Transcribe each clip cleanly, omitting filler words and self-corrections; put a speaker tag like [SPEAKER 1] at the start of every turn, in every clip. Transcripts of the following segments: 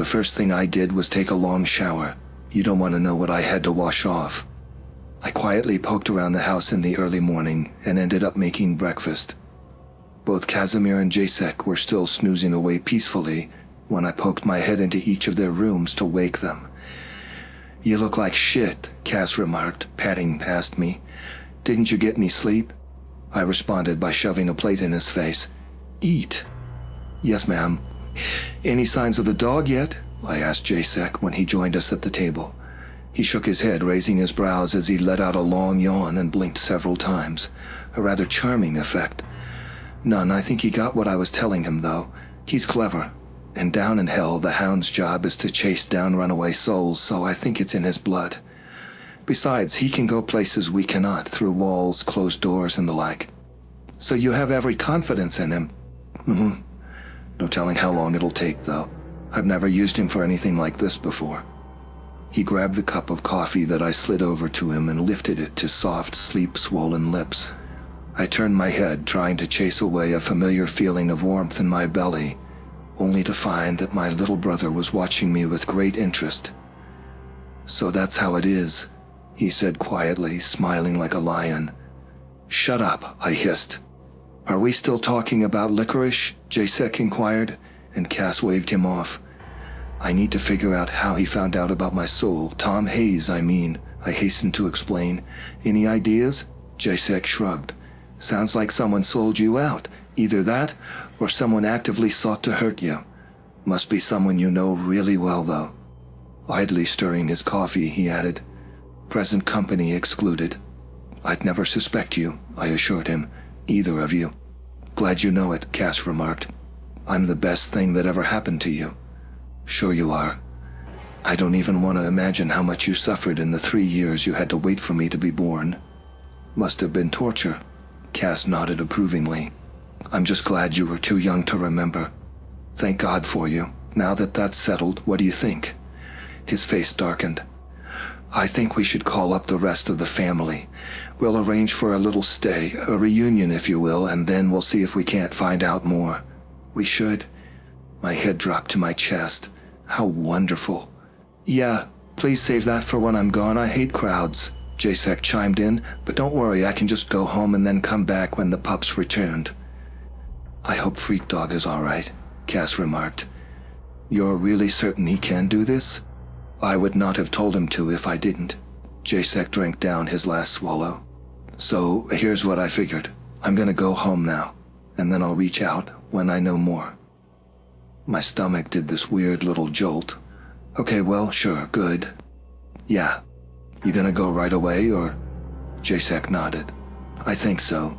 [SPEAKER 1] first thing I did was take a long shower. You don't want to know what I had to wash off. I quietly poked around the house in the early morning and ended up making breakfast. Both Casimir and Jacek were still snoozing away peacefully when I poked my head into each of their rooms to wake them. "You look like shit," Cass remarked, padding past me. "Didn't you get any sleep?" I responded by shoving a plate in his face. "Eat." "Yes, ma'am." "Any signs of the dog yet?" I asked Jacek when he joined us at the table. He shook his head, raising his brows as he let out a long yawn and blinked several times, a rather charming effect. "None. I think he got what I was telling him, though. He's clever. And down in hell, the hound's job is to chase down runaway souls, so I think it's in his blood. Besides, he can go places we cannot, through walls, closed doors, and the like." "So you have every confidence in him?" "Mm-hmm. No telling how long it'll take, though. I've never used him for anything like this before." He grabbed the cup of coffee that I slid over to him and lifted it to soft, sleep-swollen lips. I turned my head, trying to chase away a familiar feeling of warmth in my belly, only to find that my little brother was watching me with great interest. "So that's how it is," he said quietly, smiling like a lion. "Shut up," I hissed. "Are we still talking about licorice?" Jacek inquired, and Cass waved him off. "I need to figure out how he found out about my soul. Tom Hayes, I mean," I hastened to explain. "Any ideas?" Jacek shrugged. "Sounds like someone sold you out. Either that, or someone actively sought to hurt you. Must be someone you know really well, though." Idly stirring his coffee, he added, "Present company excluded." "I'd never suspect you," I assured him. "Either of you." "Glad you know it," Cass remarked. "I'm the best thing that ever happened to you." "Sure you are. I don't even want to imagine how much you suffered in the 3 years you had to wait for me to be born." "Must have been torture." Cass nodded approvingly. "I'm just glad you were too young to remember. Thank God for you. Now that that's settled, what do you think?" His face darkened. "I think we should call up the rest of the family. We'll arrange for a little stay, a reunion if you will, and then we'll see if we can't find out more." "We should." My head dropped to my chest. How wonderful. "Yeah, please save that for when I'm gone. I hate crowds," Jacek chimed in, "but don't worry, I can just go home and then come back when the pups returned." "I hope Freak Dog is all right," Cass remarked. "You're really certain he can do this?" "I would not have told him to if I didn't." Jacek drank down his last swallow. "So here's what I figured. I'm gonna go home now, and then I'll reach out when I know more." My stomach did this weird little jolt. "Okay, well, sure, good." "Yeah. You gonna go right away, or?" Jacek nodded. "I think so."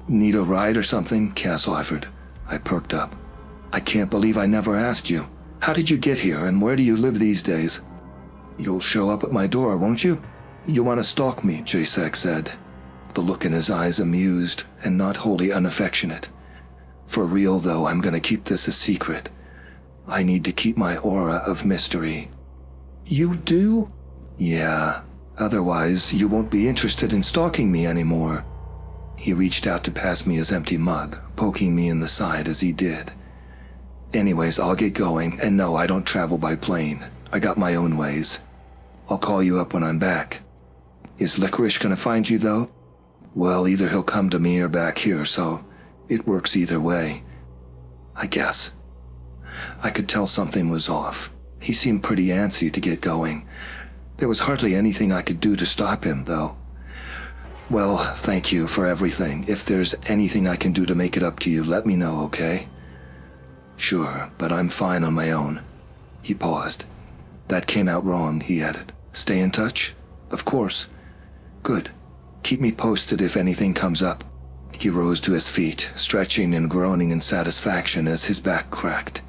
[SPEAKER 1] "Need a ride or something?" Cass offered. I perked up. "I can't believe I never asked you. How did you get here, and where do you live these days?" "You'll show up at my door, won't you?" "You want to stalk me," Jacek said, the look in his eyes amused and not wholly unaffectionate. "For real, though, I'm gonna keep this a secret. I need to keep my aura of mystery." "You do?" "Yeah. Otherwise, you won't be interested in stalking me anymore." He reached out to pass me his empty mug, poking me in the side as he did. "Anyways, I'll get going, and no, I don't travel by plane. I got my own ways. I'll call you up when I'm back." "Is Licorice gonna find you, though?" "Well, either he'll come to me or back here, so it works either way, I guess." I could tell something was off. He seemed pretty antsy to get going. There was hardly anything I could do to stop him, though. "Well, thank you for everything. If there's anything I can do to make it up to you, let me know, okay?" "Sure, but I'm fine on my own." He paused. "That came out wrong," he added. "Stay in touch?" "Of course." "Good. Keep me posted if anything comes up." He rose to his feet, stretching and groaning in satisfaction as his back cracked.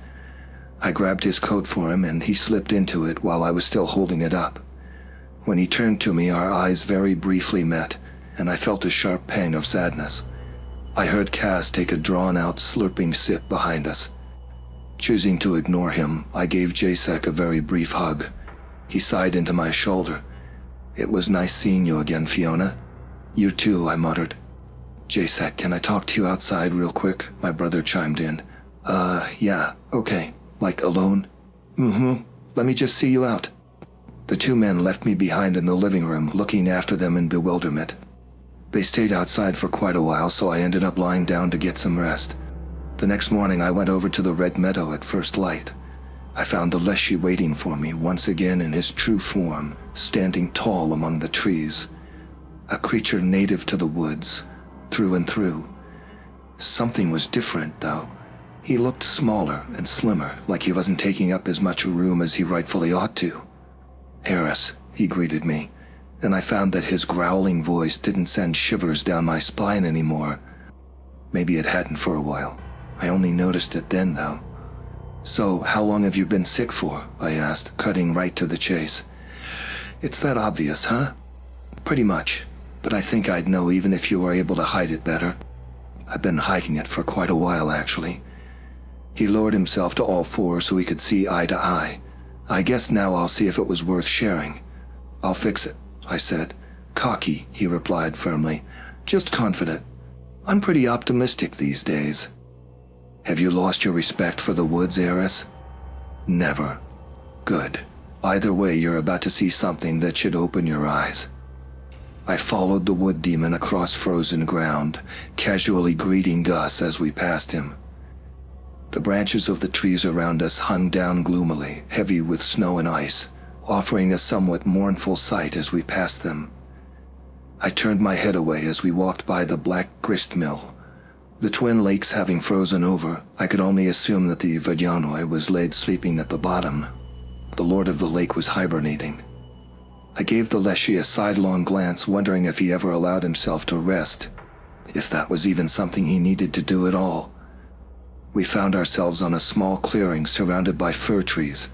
[SPEAKER 1] I grabbed his coat for him, and he slipped into it while I was still holding it up. When he turned to me, our eyes very briefly met, and I felt a sharp pang of sadness. I heard Cass take a drawn-out, slurping sip behind us. Choosing to ignore him, I gave Jacek a very brief hug. He sighed into my shoulder. "It was nice seeing you again, Fiona." "You too," I muttered. "Jacek, can I talk to you outside real quick?" my brother chimed in. Yeah, okay. Like alone?" Let me just see you out. The two men left me behind in the living room, looking after them in bewilderment. They stayed outside for quite a while, so I ended up lying down to get some rest. The next morning I went over to the Red Meadow at first light. I found the Leshy waiting for me, once again in his true form, standing tall among the trees. A creature native to the woods, through and through. Something was different, though. He looked smaller and slimmer, like he wasn't taking up as much room as he rightfully ought to. "Eris," he greeted me, and I found that his growling voice didn't send shivers down my spine anymore. Maybe it hadn't for a while. I only noticed it then, though. "So, how long have you been sick for?" I asked, cutting right to the chase. "It's that obvious, huh?" "Pretty much, but I think I'd know even if you were able to hide it better. I've been hiding it for quite a while, actually." He lowered himself to all fours so we could see eye to eye. "I guess now I'll see if it was worth sharing." "I'll fix it," I said. "Cocky," he replied firmly. "Just confident. I'm pretty optimistic these days." "Have you lost your respect for the woods, Eris?" "Never." "Good. Either way, you're about to see something that should open your eyes." I followed the wood demon across frozen ground, casually greeting Gus as we passed him. The branches of the trees around us hung down gloomily, heavy with snow and ice, offering a somewhat mournful sight as we passed them. I turned my head away as we walked by the black grist mill. The twin lakes having frozen over, I could only assume that the Vajanoi was laid sleeping at the bottom. The lord of the lake was hibernating. I gave the Leshy a sidelong glance, wondering if he ever allowed himself to rest, if that was even something he needed to do at all. We found ourselves on a small clearing surrounded by fir trees.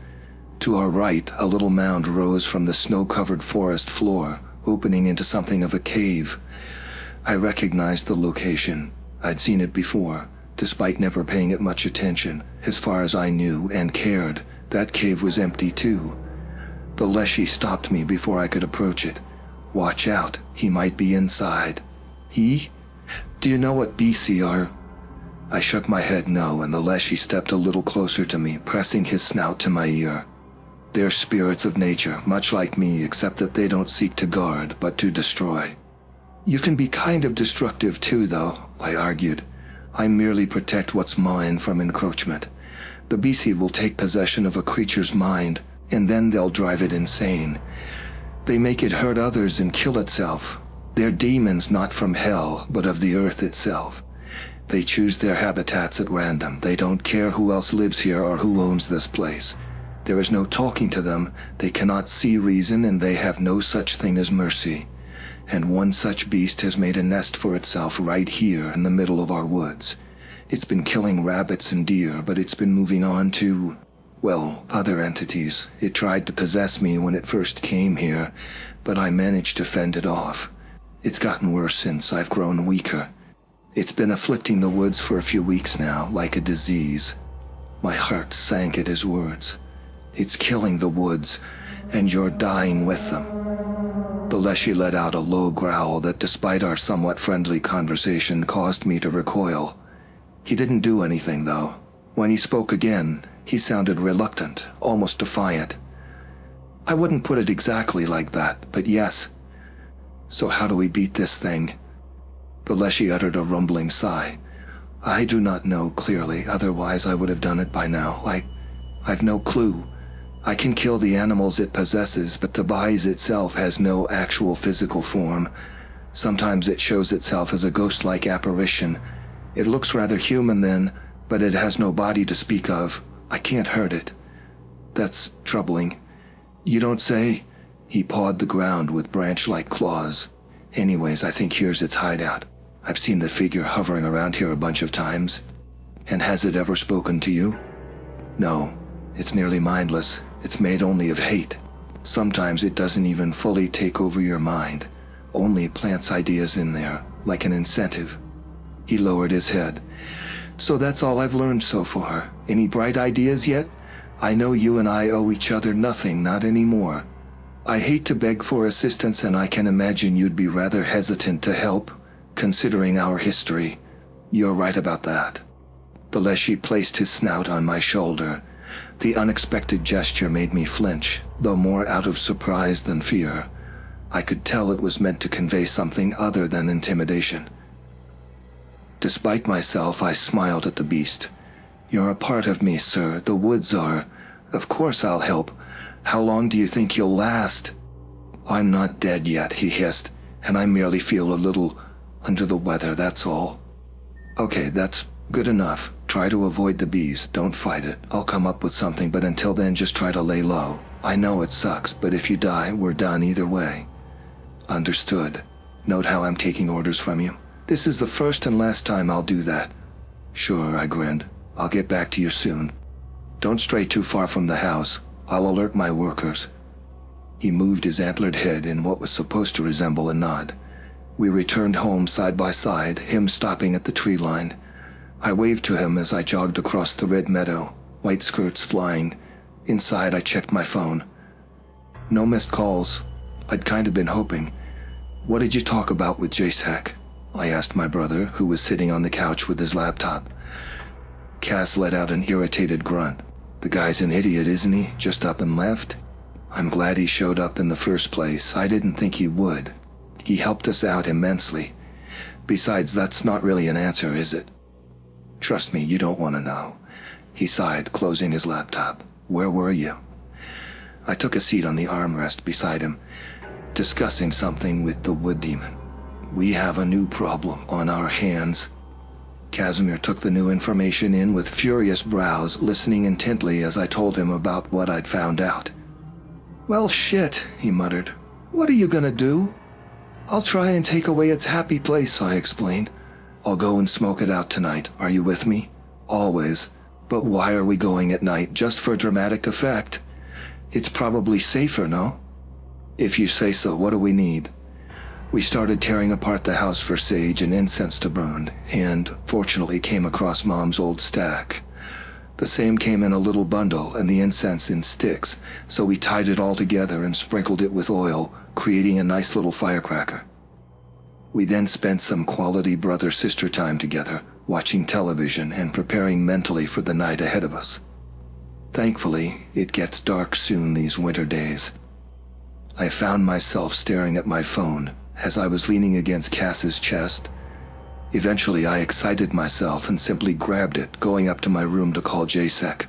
[SPEAKER 1] To our right, a little mound rose from the snow-covered forest floor, opening into something of a cave. I recognized the location. I'd seen it before, despite never paying it much attention. As far as I knew and cared, that cave was empty too. The Leshy stopped me before I could approach it. "Watch out, he might be inside." "He? Do you know what BC are?" I shook my head no, and the Leshy stepped a little closer to me, pressing his snout to my ear. "They're spirits of nature, much like me, except that they don't seek to guard, but to destroy." "You can be kind of destructive too, though," I argued. "I merely protect what's mine from encroachment. The BC will take possession of a creature's mind, and then they'll drive it insane. They make it hurt others and kill itself. They're demons not from hell, but of the earth itself. They choose their habitats at random. They don't care who else lives here or who owns this place. There is no talking to them, they cannot see reason, and they have no such thing as mercy. And one such beast has made a nest for itself right here in the middle of our woods. It's been killing rabbits and deer, but it's been moving on to, well, other entities. It tried to possess me when it first came here, but I managed to fend it off. It's gotten worse since I've grown weaker. It's been afflicting the woods for a few weeks now, like a disease." My heart sank at his words. "It's killing the woods, and you're dying with them." The Leshy let out a low growl that, despite our somewhat friendly conversation, caused me to recoil. He didn't do anything, though. When he spoke again, he sounded reluctant, almost defiant. "I wouldn't put it exactly like that, but yes." "So how do we beat this thing?" The Leshy uttered a rumbling sigh. "I do not know clearly, otherwise I would have done it by now. I've no clue. I can kill the animals it possesses, but the Baiz itself has no actual physical form. Sometimes it shows itself as a ghost-like apparition. It looks rather human then, but it has no body to speak of. I can't hurt it." "That's troubling." "You don't say?" He pawed the ground with branch-like claws. "Anyways, I think here's its hideout. I've seen the figure hovering around here a bunch of times." "And has it ever spoken to you?" "No. It's nearly mindless. It's made only of hate. Sometimes it doesn't even fully take over your mind. Only plants ideas in there, like an incentive." He lowered his head. "So that's all I've learned so far. Any bright ideas yet? I know you and I owe each other nothing, not anymore. I hate to beg for assistance, and I can imagine you'd be rather hesitant to help, considering our history. You're right about that." The Leshy placed his snout on my shoulder. The unexpected gesture made me flinch, though more out of surprise than fear. I could tell it was meant to convey something other than intimidation. Despite myself, I smiled at the beast. "You're a part of me, sir. The woods are. Of course I'll help. How long do you think you'll last?" "I'm not dead yet," he hissed, "and I merely feel a little under the weather, that's all." "Okay, that's good enough. Try to avoid the bees. Don't fight it. I'll come up with something, but until then just try to lay low. I know it sucks, but if you die, we're done either way." "Understood. Note how I'm taking orders from you. This is the first and last time I'll do that." "Sure," I grinned. "I'll get back to you soon. Don't stray too far from the house. I'll alert my workers." He moved his antlered head in what was supposed to resemble a nod. We returned home side by side, him stopping at the tree line. I waved to him as I jogged across the red meadow, white skirts flying. Inside, I checked my phone. No missed calls. I'd kind of been hoping. "What did you talk about with JSEC?" I asked my brother, who was sitting on the couch with his laptop. Cass let out an irritated grunt. "The guy's an idiot, isn't he? Just up and left?" "I'm glad he showed up in the first place. I didn't think he would. He helped us out immensely. Besides, that's not really an answer, is it?" "Trust me, you don't want to know." He sighed, closing his laptop. "Where were you?" I took a seat on the armrest beside him, discussing something with the wood demon. "We have a new problem on our hands." Casimir took the new information in with furious brows, listening intently as I told him about what I'd found out. "Well, shit," he muttered. "What are you gonna do?" "I'll try and take away its happy place," I explained. "I'll go and smoke it out tonight. Are you with me?" "Always. But why are we going at night? Just for dramatic effect? It's probably safer, no?" "If you say so, what do we need?" We started tearing apart the house for sage and incense to burn, and fortunately came across Mom's old stack. The same came in a little bundle and the incense in sticks, so we tied it all together and sprinkled it with oil, creating a nice little firecracker. We then spent some quality brother-sister time together, watching television and preparing mentally for the night ahead of us. Thankfully, it gets dark soon these winter days. I found myself staring at my phone as I was leaning against Cass's chest. Eventually, I excited myself and simply grabbed it, going up to my room to call JSEC.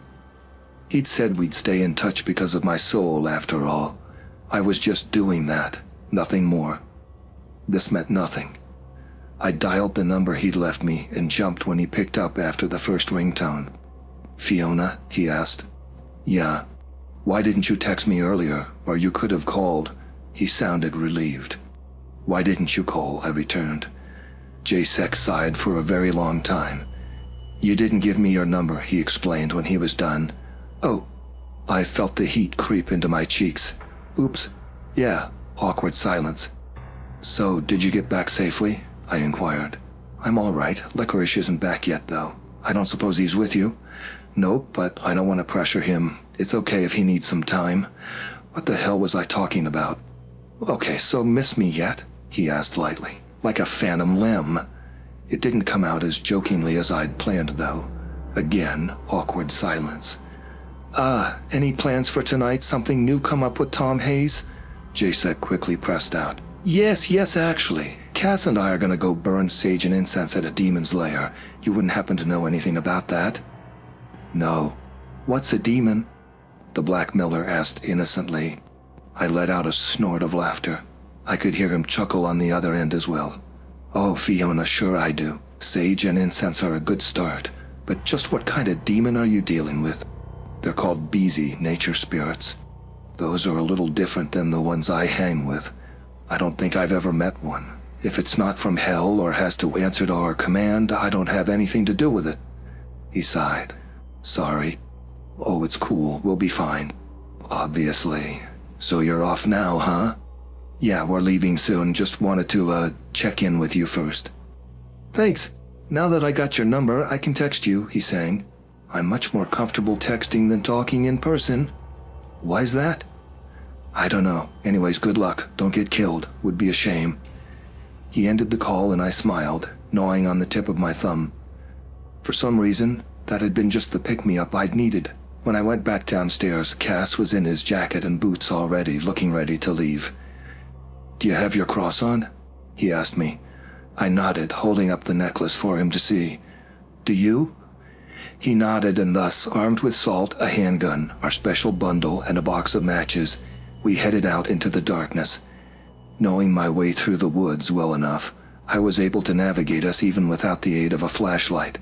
[SPEAKER 1] He'd said we'd stay in touch because of my soul, after all. I was just doing that, nothing more. This meant nothing. I dialed the number he'd left me and jumped when he picked up after the first ringtone. "Fiona?" he asked. "Yeah. Why didn't you text me earlier, or you could have called?" He sounded relieved. "Why didn't you call?" I returned. JSEC sighed for a very long time. "You didn't give me your number," he explained when he was done. "Oh." I felt the heat creep into my cheeks. "Oops. Yeah." Awkward silence. "So, did you get back safely?" I inquired. "I'm all right. Licorice isn't back yet, though. I don't suppose he's with you?" "Nope, but I don't want to pressure him. It's okay if he needs some time." What the hell was I talking about? "Okay, so miss me yet?" he asked lightly, like a phantom limb. It didn't come out as jokingly as I'd planned, though. Again, awkward silence. Any plans for tonight? Something new come up with Tom Hayes?" JSEC quickly pressed out. Yes, actually. Cass and I are gonna go burn sage and incense at a demon's lair. You wouldn't happen to know anything about that?" "No." "What's a demon?" the Black Miller asked innocently. I let out a snort of laughter. I could hear him chuckle on the other end as well. "Oh, Fiona, sure I do. Sage and incense are a good start. But just what kind of demon are you dealing with?" "They're called Beezy, nature spirits. Those are a little different than the ones I hang with. I don't think I've ever met one. If it's not from hell or has to answer to our command, I don't have anything to do with it." He sighed. "Sorry." "Oh, it's cool. We'll be fine." "Obviously. So you're off now, huh?" "Yeah, we're leaving soon. Just wanted to, check in with you first." "Thanks. Now that I got your number, I can text you," he sang. "I'm much more comfortable texting than talking in person." "Why's that?" "I don't know. Anyways, good luck. Don't get killed. Would be a shame." He ended the call and I smiled, gnawing on the tip of my thumb. For some reason, that had been just the pick-me-up I'd needed. When I went back downstairs, Cass was in his jacket and boots already, looking ready to leave. "Do you have your cross on?" he asked me. I nodded, holding up the necklace for him to see. "Do you?" He nodded, and thus, armed with salt, a handgun, our special bundle, and a box of matches, we headed out into the darkness. Knowing my way through the woods well enough, I was able to navigate us even without the aid of a flashlight.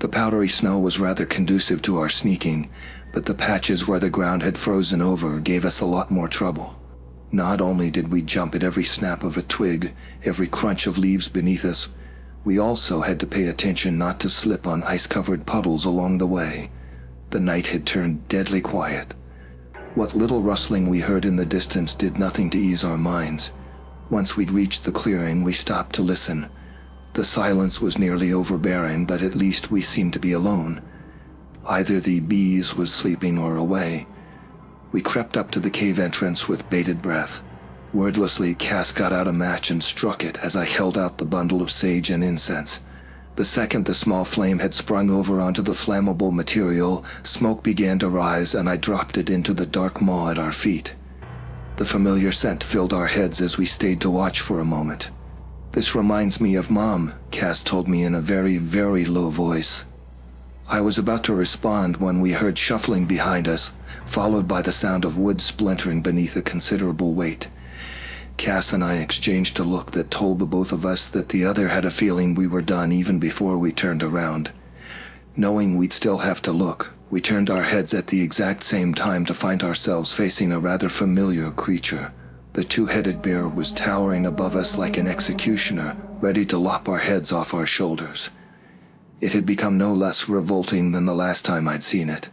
[SPEAKER 1] The powdery snow was rather conducive to our sneaking, but the patches where the ground had frozen over gave us a lot more trouble. Not only did we jump at every snap of a twig, every crunch of leaves beneath us, we also had to pay attention not to slip on ice-covered puddles along the way. The night had turned deadly quiet. What little rustling we heard in the distance did nothing to ease our minds. Once we'd reached the clearing, we stopped to listen. The silence was nearly overbearing, but at least we seemed to be alone. Either the bees was sleeping or away. We crept up to the cave entrance with bated breath. Wordlessly, Cass got out a match and struck it as I held out the bundle of sage and incense. The second the small flame had sprung over onto the flammable material, smoke began to rise, and I dropped it into the dark maw at our feet. The familiar scent filled our heads as we stayed to watch for a moment. "This reminds me of Mom," Cass told me in a very, very low voice. I was about to respond when we heard shuffling behind us, followed by the sound of wood splintering beneath a considerable weight. Cass and I exchanged a look that told the both of us that the other had a feeling we were done even before we turned around. Knowing we'd still have to look, we turned our heads at the exact same time to find ourselves facing a rather familiar creature. The two-headed bear was towering above us like an executioner, ready to lop our heads off our shoulders. It had become no less revolting than the last time I'd seen it.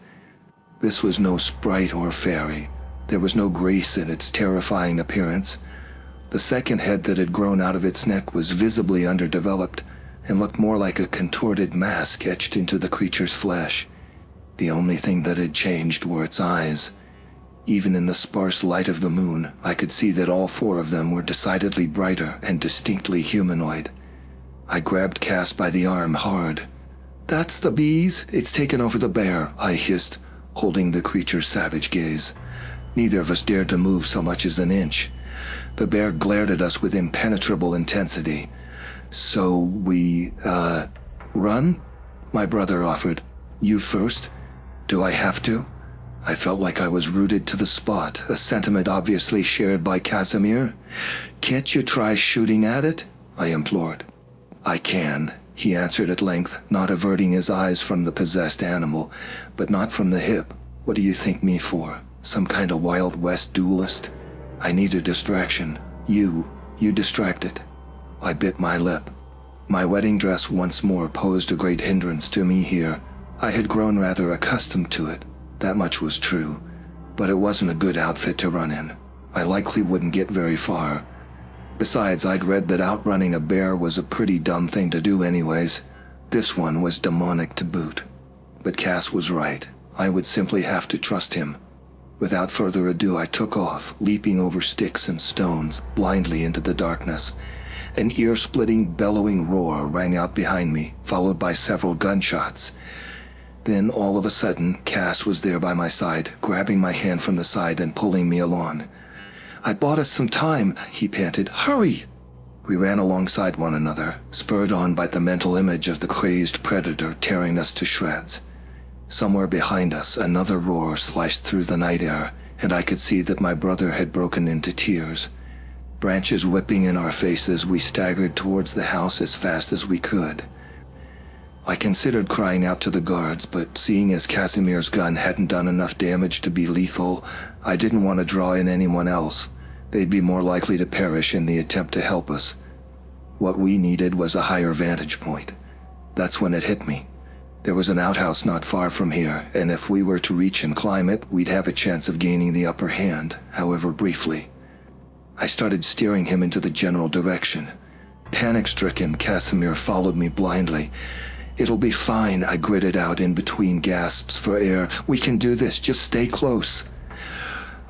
[SPEAKER 1] This was no sprite or fairy. There was no grace in its terrifying appearance. The second head that had grown out of its neck was visibly underdeveloped and looked more like a contorted mask etched into the creature's flesh. The only thing that had changed were its eyes. Even in the sparse light of the moon, I could see that all four of them were decidedly brighter and distinctly humanoid. I grabbed Cass by the arm hard. "That's the bees! It's taken over the bear," I hissed, holding the creature's savage gaze. Neither of us dared to move so much as an inch. The bear glared at us with impenetrable intensity. "So we, run?" my brother offered. "You first? Do I have to?" I felt like I was rooted to the spot, a sentiment obviously shared by Casimir. "Can't you try shooting at it?" I implored. "I can," he answered at length, not averting his eyes from the possessed animal, but not from the hip. "What do you think me for? Some kind of Wild West duelist? I need a distraction. You distract it." I bit my lip. My wedding dress once more posed a great hindrance to me here. I had grown rather accustomed to it. That much was true, but it wasn't a good outfit to run in. I likely wouldn't get very far. Besides, I'd read that outrunning a bear was a pretty dumb thing to do anyways. This one was demonic to boot. But Cass was right. I would simply have to trust him. Without further ado, I took off, leaping over sticks and stones, blindly into the darkness. An ear-splitting, bellowing roar rang out behind me, followed by several gunshots. Then, all of a sudden, Cass was there by my side, grabbing my hand from the side and pulling me along. "I bought us some time," he panted. "Hurry!" We ran alongside one another, spurred on by the mental image of the crazed predator tearing us to shreds. Somewhere behind us, another roar sliced through the night air, and I could see that my brother had broken into tears. Branches whipping in our faces, we staggered towards the house as fast as we could. I considered crying out to the guards, but seeing as Casimir's gun hadn't done enough damage to be lethal, I didn't want to draw in anyone else. They'd be more likely to perish in the attempt to help us. What we needed was a higher vantage point. That's when it hit me. There was an outhouse not far from here, and if we were to reach and climb it, we'd have a chance of gaining the upper hand, however briefly. I started steering him into the general direction. Panic-stricken, Casimir followed me blindly. "It'll be fine," I gritted out in between gasps for air. "We can do this, just stay close."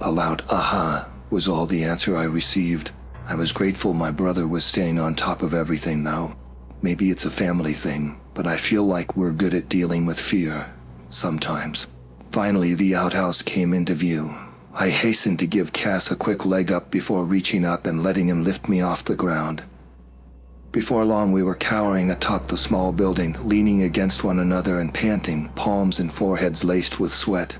[SPEAKER 1] A loud "aha" was all the answer I received. I was grateful my brother was staying on top of everything, though. Maybe it's a family thing, but I feel like we're good at dealing with fear. Sometimes. Finally, the outhouse came into view. I hastened to give Cass a quick leg up before reaching up and letting him lift me off the ground. Before long, we were cowering atop the small building, leaning against one another and panting, palms and foreheads laced with sweat.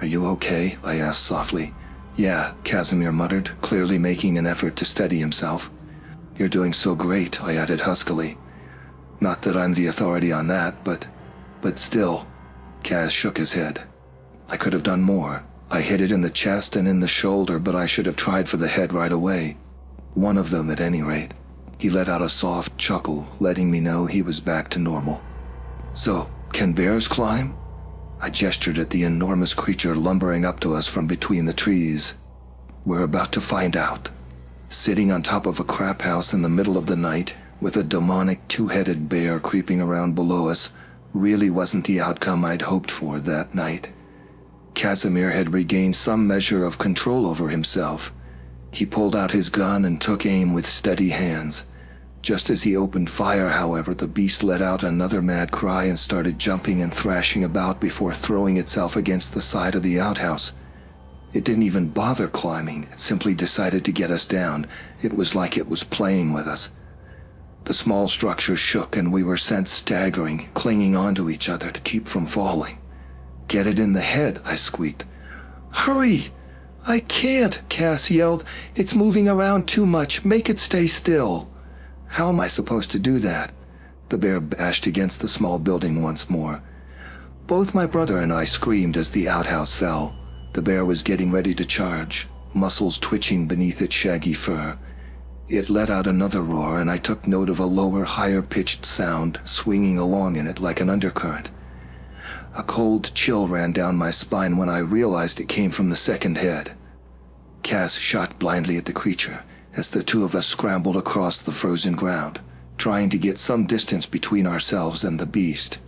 [SPEAKER 1] "Are you okay?" I asked softly. "Yeah," Casimir muttered, clearly making an effort to steady himself. "You're doing so great," I added huskily. "Not that I'm the authority on that, but still." Cas shook his head. "I could have done more. I hit it in the chest and in the shoulder, but I should have tried for the head right away. One of them, at any rate." He let out a soft chuckle, letting me know he was back to normal. "So, can bears climb?" I gestured at the enormous creature lumbering up to us from between the trees. "We're about to find out." Sitting on top of a crap house in the middle of the night, with a demonic two-headed bear creeping around below us, really wasn't the outcome I'd hoped for that night. Casimir had regained some measure of control over himself. He pulled out his gun and took aim with steady hands. Just as he opened fire, however, the beast let out another mad cry and started jumping and thrashing about before throwing itself against the side of the outhouse. It didn't even bother climbing. It simply decided to get us down. It was like it was playing with us. The small structure shook and we were sent staggering, clinging onto each other to keep from falling. "Get it in the head," I squeaked. "Hurry!" "I can't," Cass yelled. "It's moving around too much. Make it stay still." "How am I supposed to do that?" The bear bashed against the small building once more. Both my brother and I screamed as the outhouse fell. The bear was getting ready to charge, muscles twitching beneath its shaggy fur. It let out another roar, and I took note of a lower, higher-pitched sound swinging along in it like an undercurrent. A cold chill ran down my spine when I realized it came from the second head. Cass shot blindly at the creature as the two of us scrambled across the frozen ground, trying to get some distance between ourselves and the beast.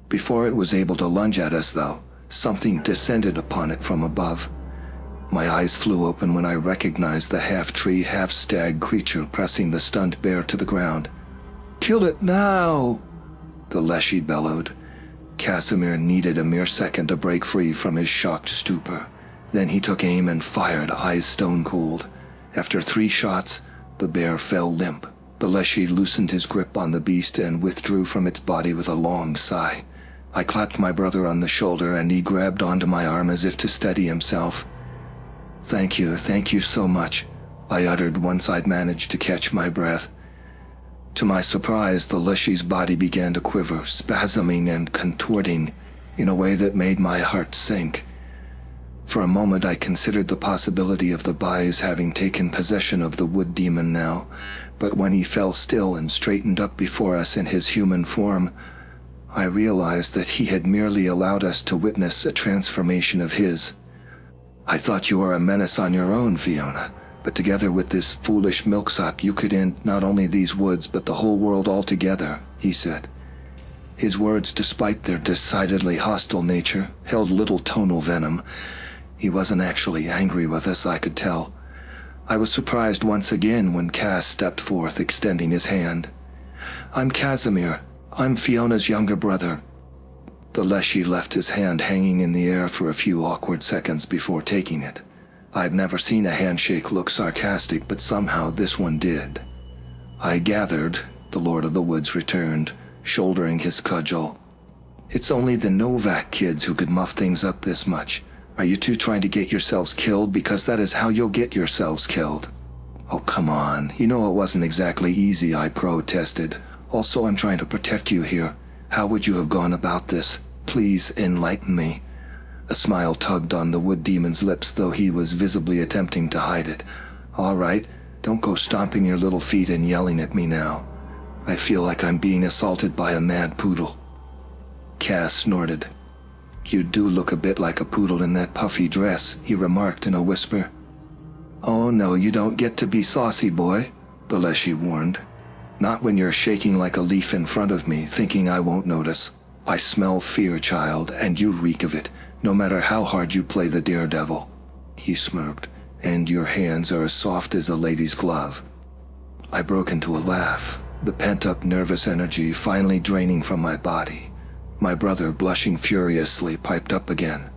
[SPEAKER 1] Before it was able to lunge at us, though, something descended upon it from above. My eyes flew open when I recognized the half-tree, half-stag creature pressing the stunned bear to the ground. "Kill it now!" the leshy bellowed. Casimir needed a mere second to break free from his shocked stupor. Then he took aim and fired, eyes stone-cold. After 3 shots, the bear fell limp. The leshy loosened his grip on the beast and withdrew from its body with a long sigh. I clapped my brother on the shoulder and he grabbed onto my arm as if to steady himself. Thank you so much," I uttered once I'd managed to catch my breath. To my surprise, the leshy's body began to quiver, spasming and contorting in a way that made my heart sink. For a moment I considered the possibility of the Bais having taken possession of the wood demon now, but when he fell still and straightened up before us in his human form, I realized that he had merely allowed us to witness a transformation of his. "I thought you were a menace on your own, Fiona, but together with this foolish milksop you could end not only these woods but the whole world altogether," he said. His words, despite their decidedly hostile nature, held little tonal venom. He wasn't actually angry with us, I could tell. I was surprised once again when Cass stepped forth, extending his hand. "I'm Casimir. I'm Fiona's younger brother." The leshy left his hand hanging in the air for a few awkward seconds before taking it. I've never seen a handshake look sarcastic, but somehow this one did. "I gathered," the Lord of the Woods returned, shouldering his cudgel. "It's only the Novak kids who could muff things up this much. Are you two trying to get yourselves killed? Because that is how you'll get yourselves killed." "Oh, come on. You know it wasn't exactly easy," I protested. "Also, I'm trying to protect you here. How would you have gone about this? Please enlighten me." A smile tugged on the wood demon's lips, though he was visibly attempting to hide it. "All right, don't go stomping your little feet and yelling at me now. I feel like I'm being assaulted by a mad poodle." Cass snorted. "You do look a bit like a poodle in that puffy dress," he remarked in a whisper. "Oh no, you don't get to be saucy, boy," the leshy warned. "Not when you're shaking like a leaf in front of me, thinking I won't notice. I smell fear, child, and you reek of it, no matter how hard you play the daredevil." He smirked. "And your hands are as soft as a lady's glove." I broke into a laugh, the pent-up nervous energy finally draining from my body. My brother, blushing furiously, piped up again.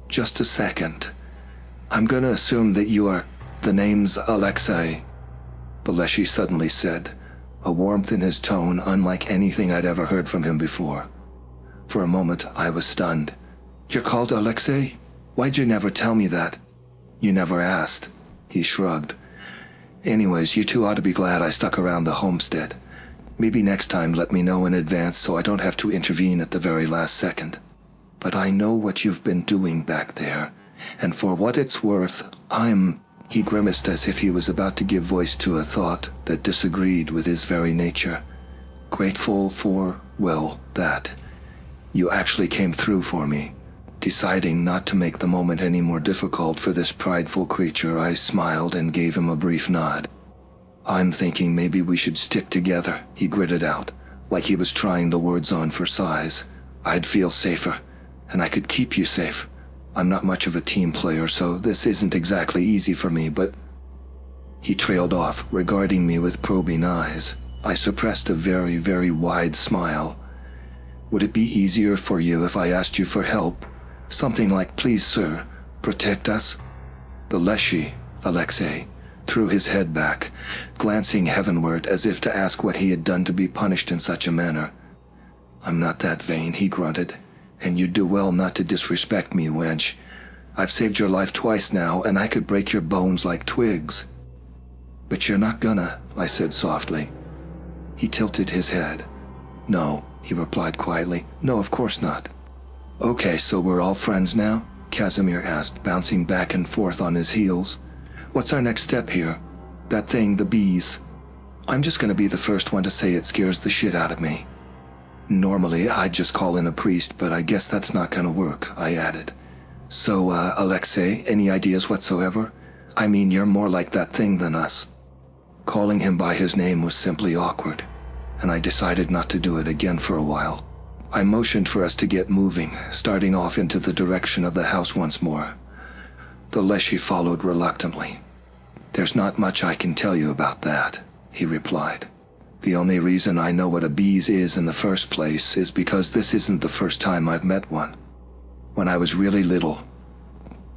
[SPEAKER 1] Just a second. I'm gonna assume that you are... The name's Alexei, Baleshi suddenly said, a warmth in his tone unlike anything I'd ever heard from him before. For a moment, I was stunned. You're called Alexei? Why'd you never tell me that? You never asked. He shrugged. Anyways, you two ought to be glad I stuck around the homestead. Maybe next time let me know in advance so I don't have to intervene at the very last second. But I know what you've been doing back there, and for what it's worth, He grimaced as if he was about to give voice to a thought that disagreed with his very nature. Grateful for, well, that. You actually came through for me. Deciding not to make the moment any more difficult for this prideful creature, I smiled and gave him a brief nod. I'm thinking maybe we should stick together, he gritted out, like he was trying the words on for size. I'd feel safer, and I could keep you safe. I'm not much of a team player, so this isn't exactly easy for me, but... He trailed off, regarding me with probing eyes. I suppressed a very, very wide smile. Would it be easier for you if I asked you for help? Something like, please, sir, protect us? The Leshy, Alexei, threw his head back, glancing heavenward as if to ask what he had done to be punished in such a manner. I'm not that vain, he grunted. And you'd do well not to disrespect me, wench. I've saved your life twice now, and I could break your bones like twigs. But you're not gonna, I said softly. He tilted his head. No, he replied quietly. No, of course not. Okay, so we're all friends now? Casimir asked, bouncing back and forth on his heels. What's our next step here? That thing, the bees. I'm just gonna be the first one to say it scares the shit out of me. Normally, I'd just call in a priest, but I guess that's not gonna work, I added. So, Alexei, any ideas whatsoever? I mean, you're more like that thing than us. Calling him by his name was simply awkward, and I decided not to do it again for a while. I motioned for us to get moving, starting off into the direction of the house once more. The Leshy followed reluctantly. There's not much I can tell you about that, he replied. The only reason I know what a bees is in the first place is because this isn't the first time I've met one. When I was really little.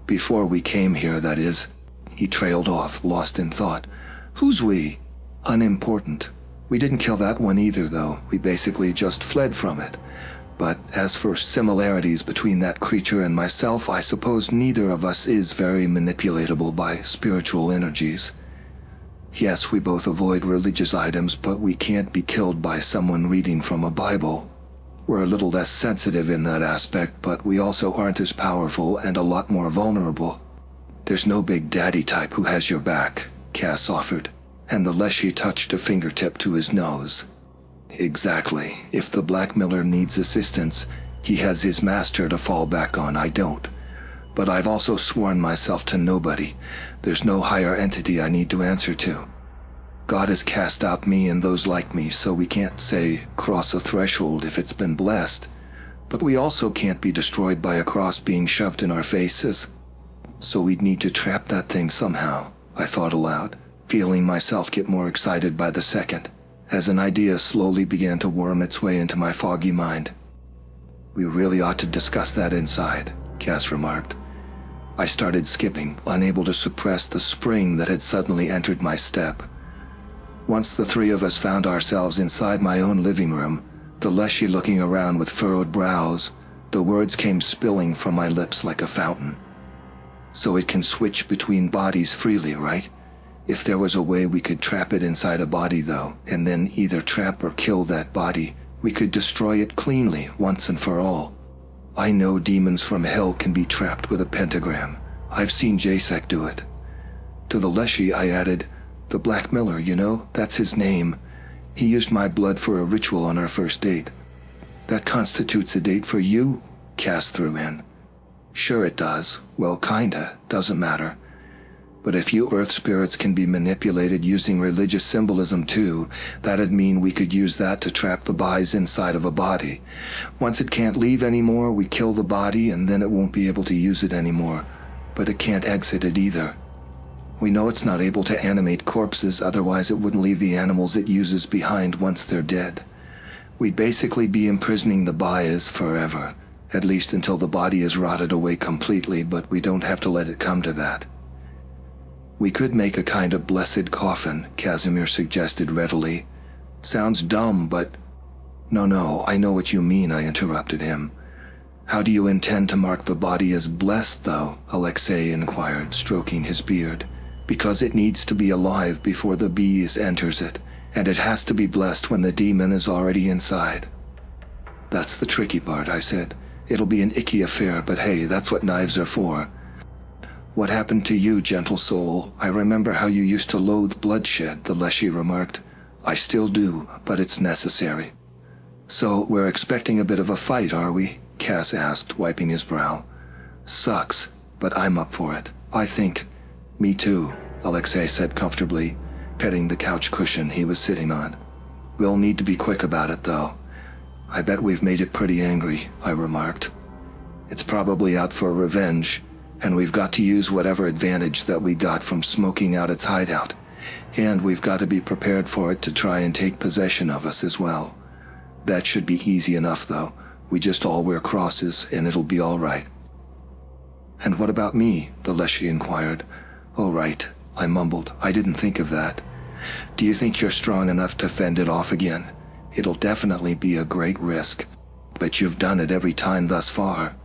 [SPEAKER 1] Before we came here, that is. He trailed off, lost in thought. Who's we? Unimportant. We didn't kill that one either, though. We basically just fled from it. But as for similarities between that creature and myself, I suppose neither of us is very manipulatable by spiritual energies. Yes, we both avoid religious items, but we can't be killed by someone reading from a Bible. We're a little less sensitive in that aspect, but we also aren't as powerful and a lot more vulnerable. There's no big daddy type who has your back, Cass offered, and the Leshy touched a fingertip to his nose. Exactly. If the blackmailer needs assistance, he has his master to fall back on. I don't. But I've also sworn myself to nobody. There's no higher entity I need to answer to. God has cast out me and those like me, so we can't say cross a threshold if it's been blessed. But we also can't be destroyed by a cross being shoved in our faces. So we'd need to trap that thing somehow, I thought aloud, feeling myself get more excited by the second, as an idea slowly began to worm its way into my foggy mind. We really ought to discuss that inside, Cass remarked. I started skipping, unable to suppress the spring that had suddenly entered my step. Once the three of us found ourselves inside my own living room, the Leshy looking around with furrowed brows, the words came spilling from my lips like a fountain. So it can switch between bodies freely, right? If there was a way we could trap it inside a body, though, and then either trap or kill that body, we could destroy it cleanly, once and for all. I know demons from hell can be trapped with a pentagram. I've seen Jasek do it. To the Leshy I added, the Black Miller, you know, that's his name. He used my blood for a ritual on our first date. That constitutes a date for you, Cass threw in. Sure it does. Well, kinda. Doesn't matter. But if you Earth spirits can be manipulated using religious symbolism too, that'd mean we could use that to trap the bees inside of a body. Once it can't leave anymore, we kill the body and then it won't be able to use it anymore. But it can't exit it either. We know it's not able to animate corpses, otherwise it wouldn't leave the animals it uses behind once they're dead. We'd basically be imprisoning the bias forever, at least until the body is rotted away completely, but we don't have to let it come to that. We could make a kind of blessed coffin, Casimir suggested readily. Sounds dumb, but... No, I know what you mean, I interrupted him. How do you intend to mark the body as blessed, though? Alexei inquired, stroking his beard. Because it needs to be alive before the bees enters it, and it has to be blessed when the demon is already inside. That's the tricky part, I said. It'll be an icky affair, but hey, that's what knives are for. What happened to you, gentle soul? I remember how you used to loathe bloodshed, the Leshy remarked. I still do, but it's necessary. So, we're expecting a bit of a fight, are we? Cass asked, wiping his brow. Sucks, but I'm up for it. I think... Me too, Alexei said comfortably, petting the couch cushion he was sitting on. We'll need to be quick about it, though. I bet we've made it pretty angry, I remarked. It's probably out for revenge, and we've got to use whatever advantage that we got from smoking out its hideout, and we've got to be prepared for it to try and take possession of us as well. That should be easy enough, though. We just all wear crosses, and it'll be all right. And what about me? The Leshy inquired. Oh, right, I mumbled. I didn't think of that. Do you think you're strong enough to fend it off again? It'll definitely be a great risk, but you've done it every time thus far.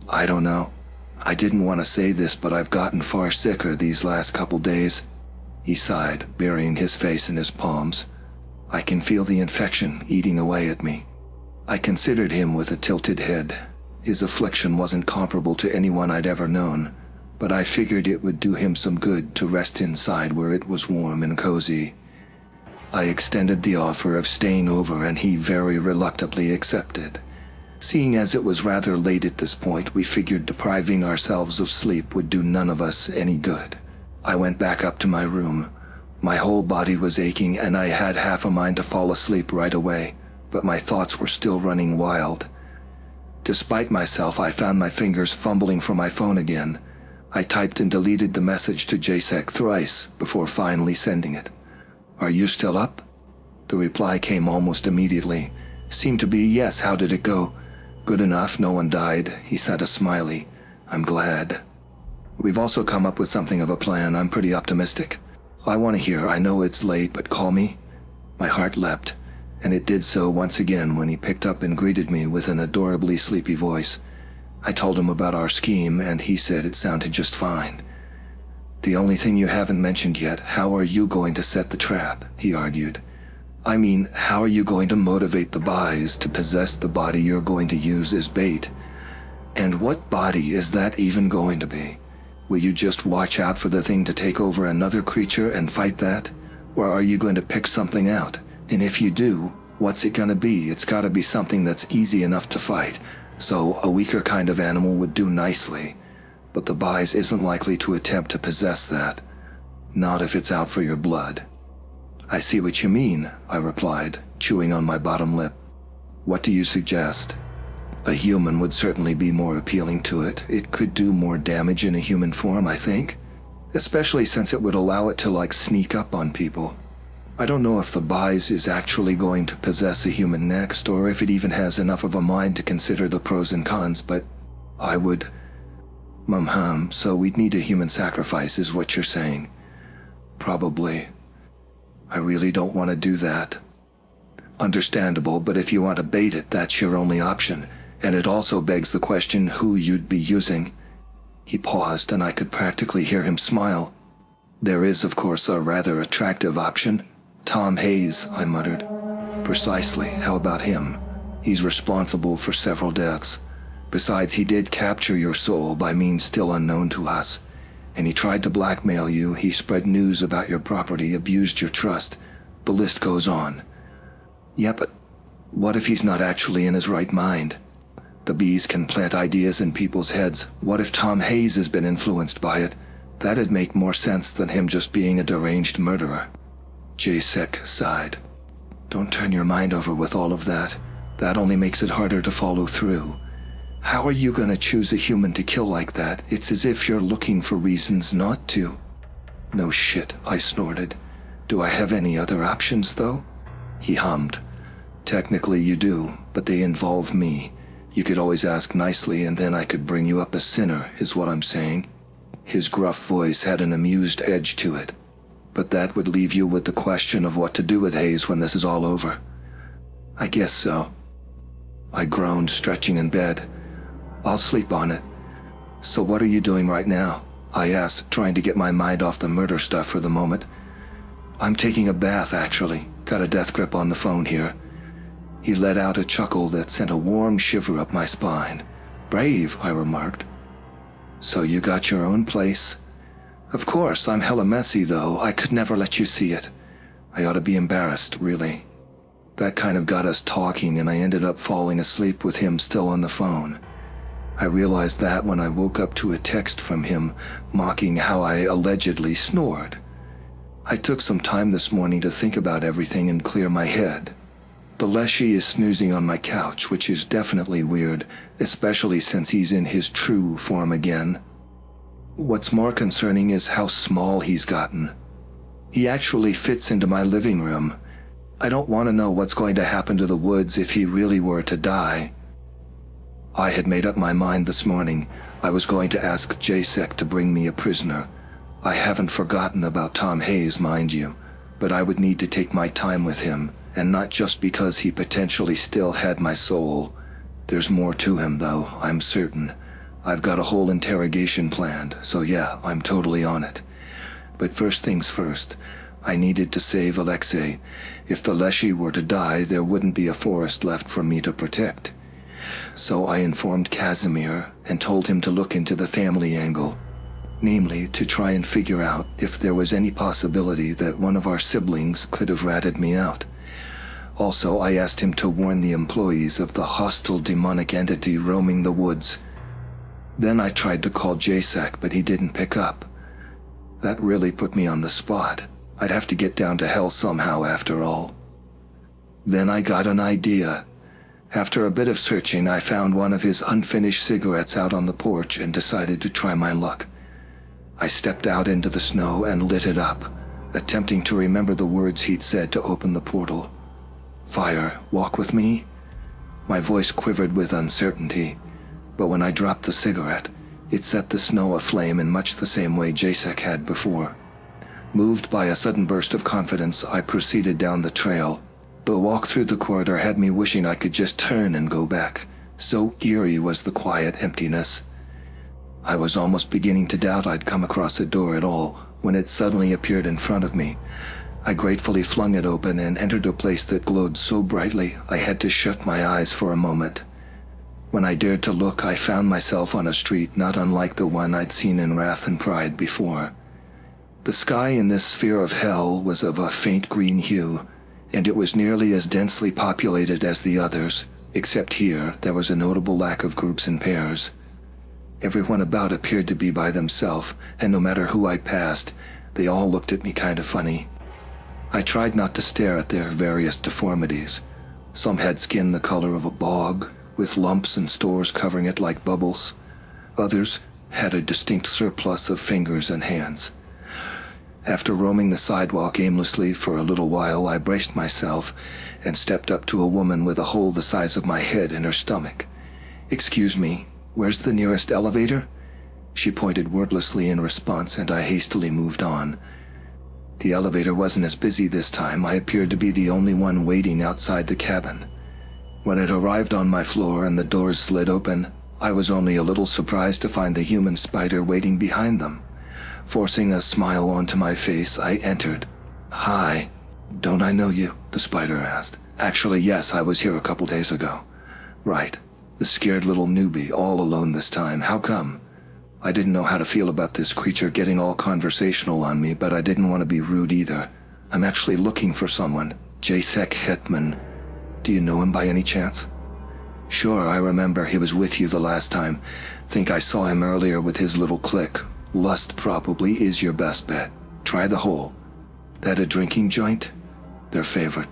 [SPEAKER 1] I don't know. I didn't want to say this, but I've gotten far sicker these last couple days. He sighed, burying his face in his palms. I can feel the infection eating away at me. I considered him with a tilted head. His affliction wasn't comparable to anyone I'd ever known, but I figured it would do him some good to rest inside where it was warm and cozy. I extended the offer of staying over, and he very reluctantly accepted. Seeing as it was rather late at this point, we figured depriving ourselves of sleep would do none of us any good. I went back up to my room. My whole body was aching, and I had half a mind to fall asleep right away, but my thoughts were still running wild. Despite myself, I found my fingers fumbling for my phone again. I typed and deleted the message to JSEC thrice before finally sending it. Are you still up? The reply came almost immediately. Seemed to be, yes, how did it go? Good enough, no one died. He sent a smiley. I'm glad. We've also come up with something of a plan. I'm pretty optimistic. I want to hear. I know it's late, but call me. My heart leapt, and it did so once again when he picked up and greeted me with an adorably sleepy voice. I told him about our scheme, and he said it sounded just fine. The only thing you haven't mentioned yet, how are you going to set the trap? He argued. I mean, how are you going to motivate the buys to possess the body you're going to use as bait? And what body is that even going to be? Will you just watch out for the thing to take over another creature and fight that? Or are you going to pick something out? And if you do, what's it going to be? It's got to be something that's easy enough to fight, so a weaker kind of animal would do nicely. But the buys isn't likely to attempt to possess that. Not if it's out for your blood. I see what you mean, I replied, chewing on my bottom lip. What do you suggest? A human would certainly be more appealing to it. It could do more damage in a human form, I think. Especially since it would allow it to, sneak up on people. I don't know if the buys is actually going to possess a human next, or if it even has enough of a mind to consider the pros and cons, but I would... So we'd need a human sacrifice, is what you're saying. Probably. I really don't want to do that. Understandable, but if you want to bait it, that's your only option, and it also begs the question who you'd be using. He paused, and I could practically hear him smile. There is, of course, a rather attractive option. Tom Hayes, I muttered. Precisely, how about him? He's responsible for several deaths. Besides, he did capture your soul by means still unknown to us. And he tried to blackmail you, he spread news about your property, abused your trust. The list goes on. Yeah, but what if he's not actually in his right mind? The bees can plant ideas in people's heads. What if Tom Hayes has been influenced by it? That'd make more sense than him just being a deranged murderer. JSEC sighed. Don't turn your mind over with all of that. That only makes it harder to follow through. How are you going to choose a human to kill like that? It's as if you're looking for reasons not to. No shit, I snorted. Do I have any other options, though? He hummed. Technically you do, but they involve me. You could always ask nicely and then I could bring you up a sinner, is what I'm saying. His gruff voice had an amused edge to it. But that would leave you with the question of what to do with Hayes when this is all over. I guess so. I groaned, stretching in bed. I'll sleep on it. So what are you doing right now? I asked, trying to get my mind off the murder stuff for the moment. I'm taking a bath, actually. Got a death grip on the phone here. He let out a chuckle that sent a warm shiver up my spine. Brave, I remarked. So you got your own place? Of course, I'm hella messy though. I could never let you see it. I ought to be embarrassed, really. That kind of got us talking and I ended up falling asleep with him still on the phone. I realized that when I woke up to a text from him mocking how I allegedly snored. I took some time this morning to think about everything and clear my head. The Leshy is snoozing on my couch, which is definitely weird, especially since he's in his true form again. What's more concerning is how small he's gotten. He actually fits into my living room. I don't want to know what's going to happen to the woods if he really were to die. I had made up my mind this morning. I was going to ask JSEC to bring me a prisoner. I haven't forgotten about Tom Hayes, mind you, but I would need to take my time with him, and not just because he potentially still had my soul. There's more to him, though, I'm certain. I've got a whole interrogation planned, so yeah, I'm totally on it. But first things first, I needed to save Alexei. If the Leshy were to die, there wouldn't be a forest left for me to protect. So I informed Casimir and told him to look into the family angle, namely to try and figure out if there was any possibility that one of our siblings could have ratted me out. Also, I asked him to warn the employees of the hostile demonic entity roaming the woods. Then I tried to call JSEC, but he didn't pick up. That really put me on the spot. I'd have to get down to hell somehow after all. Then I got an idea. After a bit of searching, I found one of his unfinished cigarettes out on the porch and decided to try my luck. I stepped out into the snow and lit it up, attempting to remember the words he'd said to open the portal. Fire, walk with me? My voice quivered with uncertainty, but when I dropped the cigarette, it set the snow aflame in much the same way JSEC had before. Moved by a sudden burst of confidence, I proceeded down the trail. The walk through the corridor had me wishing I could just turn and go back. So eerie was the quiet emptiness. I was almost beginning to doubt I'd come across a door at all when it suddenly appeared in front of me. I gratefully flung it open and entered a place that glowed so brightly I had to shut my eyes for a moment. When I dared to look, I found myself on a street not unlike the one I'd seen in Wrath and Pride before. The sky in this sphere of hell was of a faint green hue, and it was nearly as densely populated as the others, except here there was a notable lack of groups and pairs. Everyone about appeared to be by themselves, and no matter who I passed, they all looked at me kind of funny. I tried not to stare at their various deformities. Some had skin the color of a bog, with lumps and stores covering it like bubbles. Others had a distinct surplus of fingers and hands. After roaming the sidewalk aimlessly for a little while, I braced myself and stepped up to a woman with a hole the size of my head in her stomach. "Excuse me, where's the nearest elevator?" She pointed wordlessly in response, and I hastily moved on. The elevator wasn't as busy this time. I appeared to be the only one waiting outside the cabin. When it arrived on my floor and the doors slid open, I was only a little surprised to find the human spider waiting behind them. Forcing a smile onto my face, I entered. "Hi. Don't I know you?" the spider asked. "Actually, yes, I was here a couple days ago." "Right. The scared little newbie, all alone this time. How come?" I didn't know how to feel about this creature getting all conversational on me, but I didn't want to be rude either. "I'm actually looking for someone. JSEC Hetman. Do you know him by any chance?" "Sure, I remember. He was with you the last time. Think I saw him earlier with his little clique. Lust probably is your best bet. Try the hole." "That a drinking joint?" "Their favorite."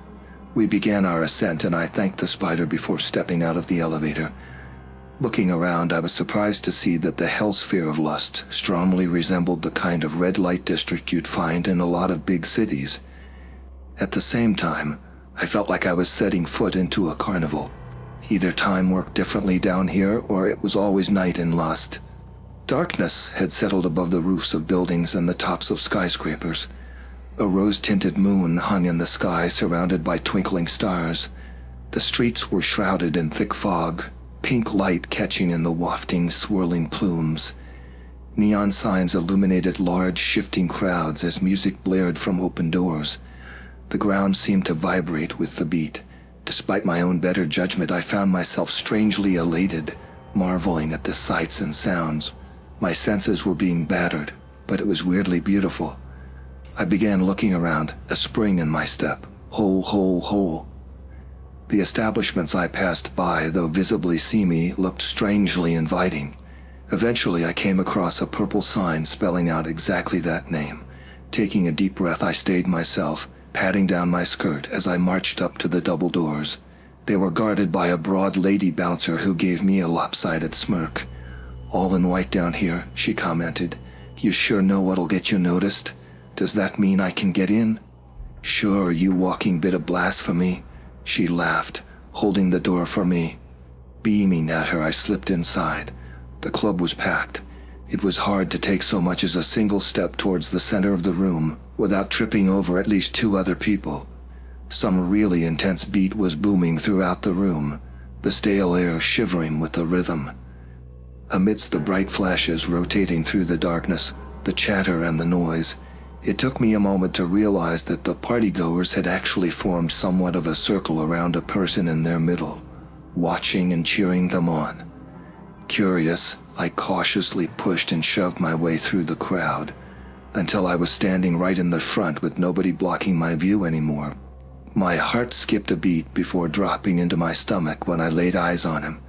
[SPEAKER 1] We began our ascent, and I thanked the spider before stepping out of the elevator. Looking around, I was surprised to see that the hellsphere of Lust strongly resembled the kind of red light district you'd find in a lot of big cities. At the same time, I felt like I was setting foot into a carnival. Either time worked differently down here, or it was always night in Lust. Darkness had settled above the roofs of buildings and the tops of skyscrapers. A rose-tinted moon hung in the sky, surrounded by twinkling stars. The streets were shrouded in thick fog, pink light catching in the wafting, swirling plumes. Neon signs illuminated large, shifting crowds as music blared from open doors. The ground seemed to vibrate with the beat. Despite my own better judgment, I found myself strangely elated, marveling at the sights and sounds. My senses were being battered, but it was weirdly beautiful. I began looking around, a spring in my step. Hole, hole, hole. The establishments I passed by, though visibly seamy, looked strangely inviting. Eventually, I came across a purple sign spelling out exactly that name. Taking a deep breath, I stayed myself, patting down my skirt as I marched up to the double doors. They were guarded by a broad lady bouncer who gave me a lopsided smirk. "All in white down here," she commented. "You sure know what'll get you noticed? Does that mean I can get in?" "Sure, you walking bit of blasphemy," she laughed, holding the door for me. Beaming at her, I slipped inside. The club was packed. It was hard to take so much as a single step towards the center of the room without tripping over at least 2 other people. Some really intense beat was booming throughout the room, the stale air shivering with the rhythm. Amidst the bright flashes rotating through the darkness, the chatter and the noise, it took me a moment to realize that the partygoers had actually formed somewhat of a circle around a person in their middle, watching and cheering them on. Curious, I cautiously pushed and shoved my way through the crowd, until I was standing right in the front with nobody blocking my view anymore. My heart skipped a beat before dropping into my stomach when I laid eyes on him.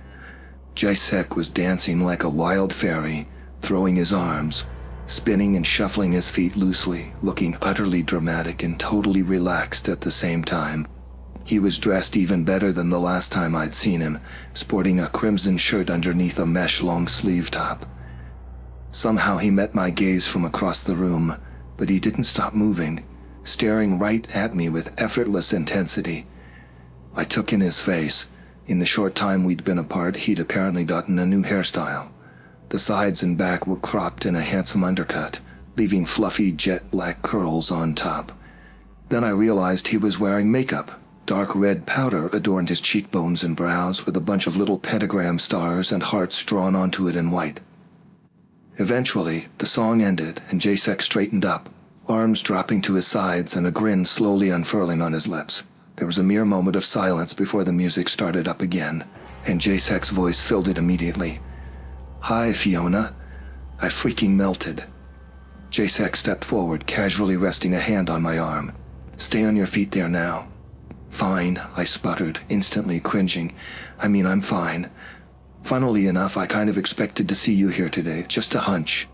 [SPEAKER 1] Jacek was dancing like a wild fairy, throwing his arms, spinning and shuffling his feet loosely, looking utterly dramatic and totally relaxed at the same time. He was dressed even better than the last time I'd seen him, sporting a crimson shirt underneath a mesh long-sleeve top. Somehow he met my gaze from across the room, but he didn't stop moving, staring right at me with effortless intensity. I took in his face. In the short time we'd been apart, he'd apparently gotten a new hairstyle. The sides and back were cropped in a handsome undercut, leaving fluffy jet black curls on top. Then I realized he was wearing makeup. Dark red powder adorned his cheekbones and brows with a bunch of little pentagram stars and hearts drawn onto it in white. Eventually, the song ended and Jacek straightened up, arms dropping to his sides and a grin slowly unfurling on his lips. There was a mere moment of silence before the music started up again, and Jacek's voice filled it immediately. "Hi, Fiona." I freaking melted. Jacek stepped forward, casually resting a hand on my arm. "Stay on your feet there now." "Fine," I sputtered, instantly cringing. I'm fine. Funnily enough, I kind of expected to see you here today, just a hunch."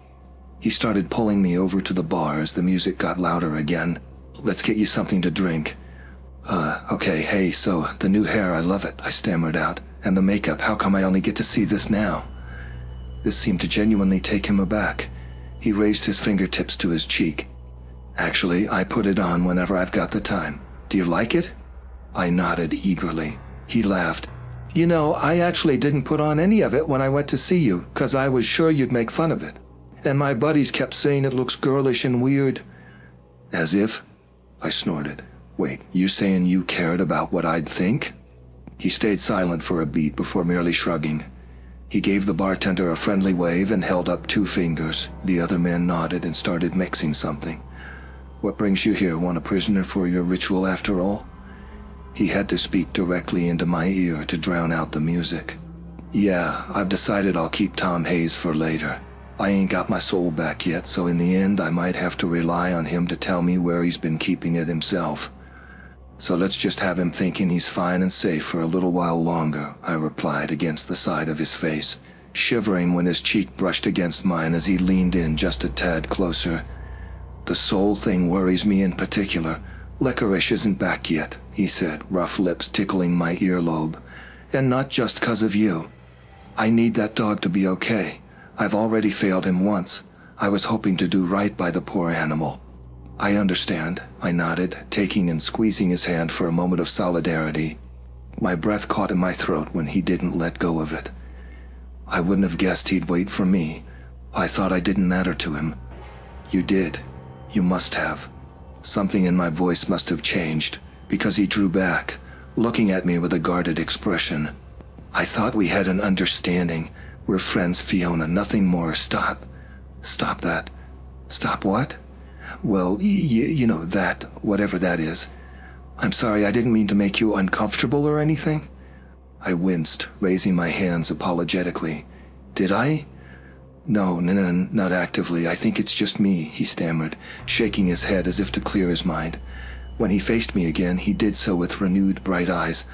[SPEAKER 1] He started pulling me over to the bar as the music got louder again. "Let's get you something to drink." Okay, hey, so, the new hair, I love it," I stammered out. "And the makeup, how come I only get to see this now?" This seemed to genuinely take him aback. He raised his fingertips to his cheek. "Actually, I put it on whenever I've got the time. Do you like it?" I nodded eagerly. He laughed. "You know, I actually didn't put on any of it when I went to see you, 'cause I was sure you'd make fun of it. And my buddies kept saying it looks girlish and weird." "As if?" I snorted. "Wait, you saying you cared about what I'd think?" He stayed silent for a beat before merely shrugging. He gave the bartender a friendly wave and held up 2 fingers. The other man nodded and started mixing something. "What brings you here? Want a prisoner for your ritual after all?" He had to speak directly into my ear to drown out the music. "Yeah, I've decided I'll keep Tom Hayes for later. I ain't got my soul back yet, so in the end I might have to rely on him to tell me where he's been keeping it himself. So let's just have him thinking he's fine and safe for a little while longer," I replied against the side of his face, shivering when his cheek brushed against mine as he leaned in just a tad closer. "The soul thing worries me in particular. Licorice isn't back yet," he said, rough lips tickling my earlobe. "And not just 'cause of you. I need that dog to be okay. I've already failed him once. I was hoping to do right by the poor animal." I understand, I nodded, taking and squeezing his hand for a moment of solidarity. My breath caught in my throat when he didn't let go of it. I wouldn't have guessed he'd wait for me. I thought I didn't matter to him. You did. You must have. Something in my voice must have changed, because he drew back, looking at me with a guarded expression. I thought we had an understanding. We're friends, Fiona, nothing more. Stop. Stop that. Stop what? Well, you know that, whatever that is. I'm sorry, I didn't mean to make you uncomfortable or anything. I winced, raising my hands apologetically. Did I? No, not actively. I think it's just me, he stammered, shaking his head as if to clear his mind. When he faced me again, he did so with renewed bright eyes.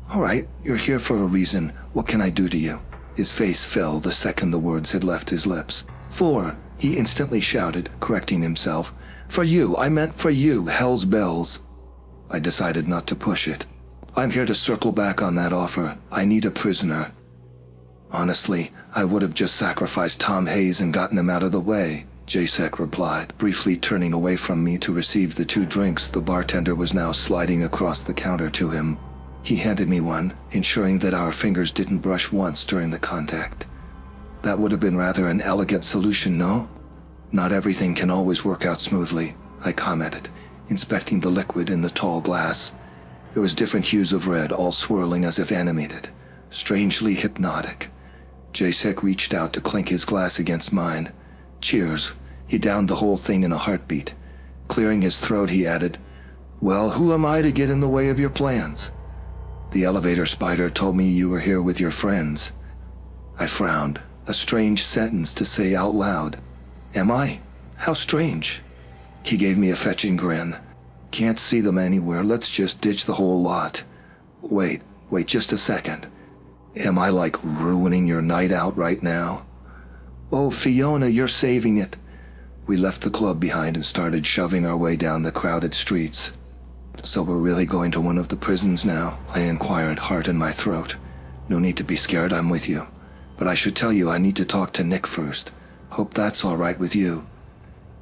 [SPEAKER 1] All right, you're here for a reason. What can I do to you? His face fell the second the words had left his lips. For, he instantly shouted, correcting himself. For you, I meant for you, hell's bells. I decided not to push it. I'm here to circle back on that offer. I need a prisoner. Honestly, I would have just sacrificed Tom Hayes and gotten him out of the way, Jasek replied, briefly turning away from me to receive the 2 drinks the bartender was now sliding across the counter to him. He handed me one, ensuring that our fingers didn't brush once during the contact. That would have been rather an elegant solution, no? Not everything can always work out smoothly, I commented, inspecting the liquid in the tall glass. There was different hues of red, all swirling as if animated, strangely hypnotic. Jasek reached out to clink his glass against mine. Cheers. He downed the whole thing in a heartbeat. Clearing his throat, he added, Well, who am I to get in the way of your plans? The elevator spider told me you were here with your friends. I frowned, a strange sentence to say out loud. Am I? How strange. He gave me a fetching grin. Can't see them anywhere, let's just ditch the whole lot. Wait just a second. Am I like ruining your night out right now? Oh, Fiona, you're saving it. We left the club behind and started shoving our way down the crowded streets. So we're really going to one of the prisons now? I inquired, heart in my throat. No need to be scared, I'm with you. But I should tell you I need to talk to Nick first. Hope that's all right with you.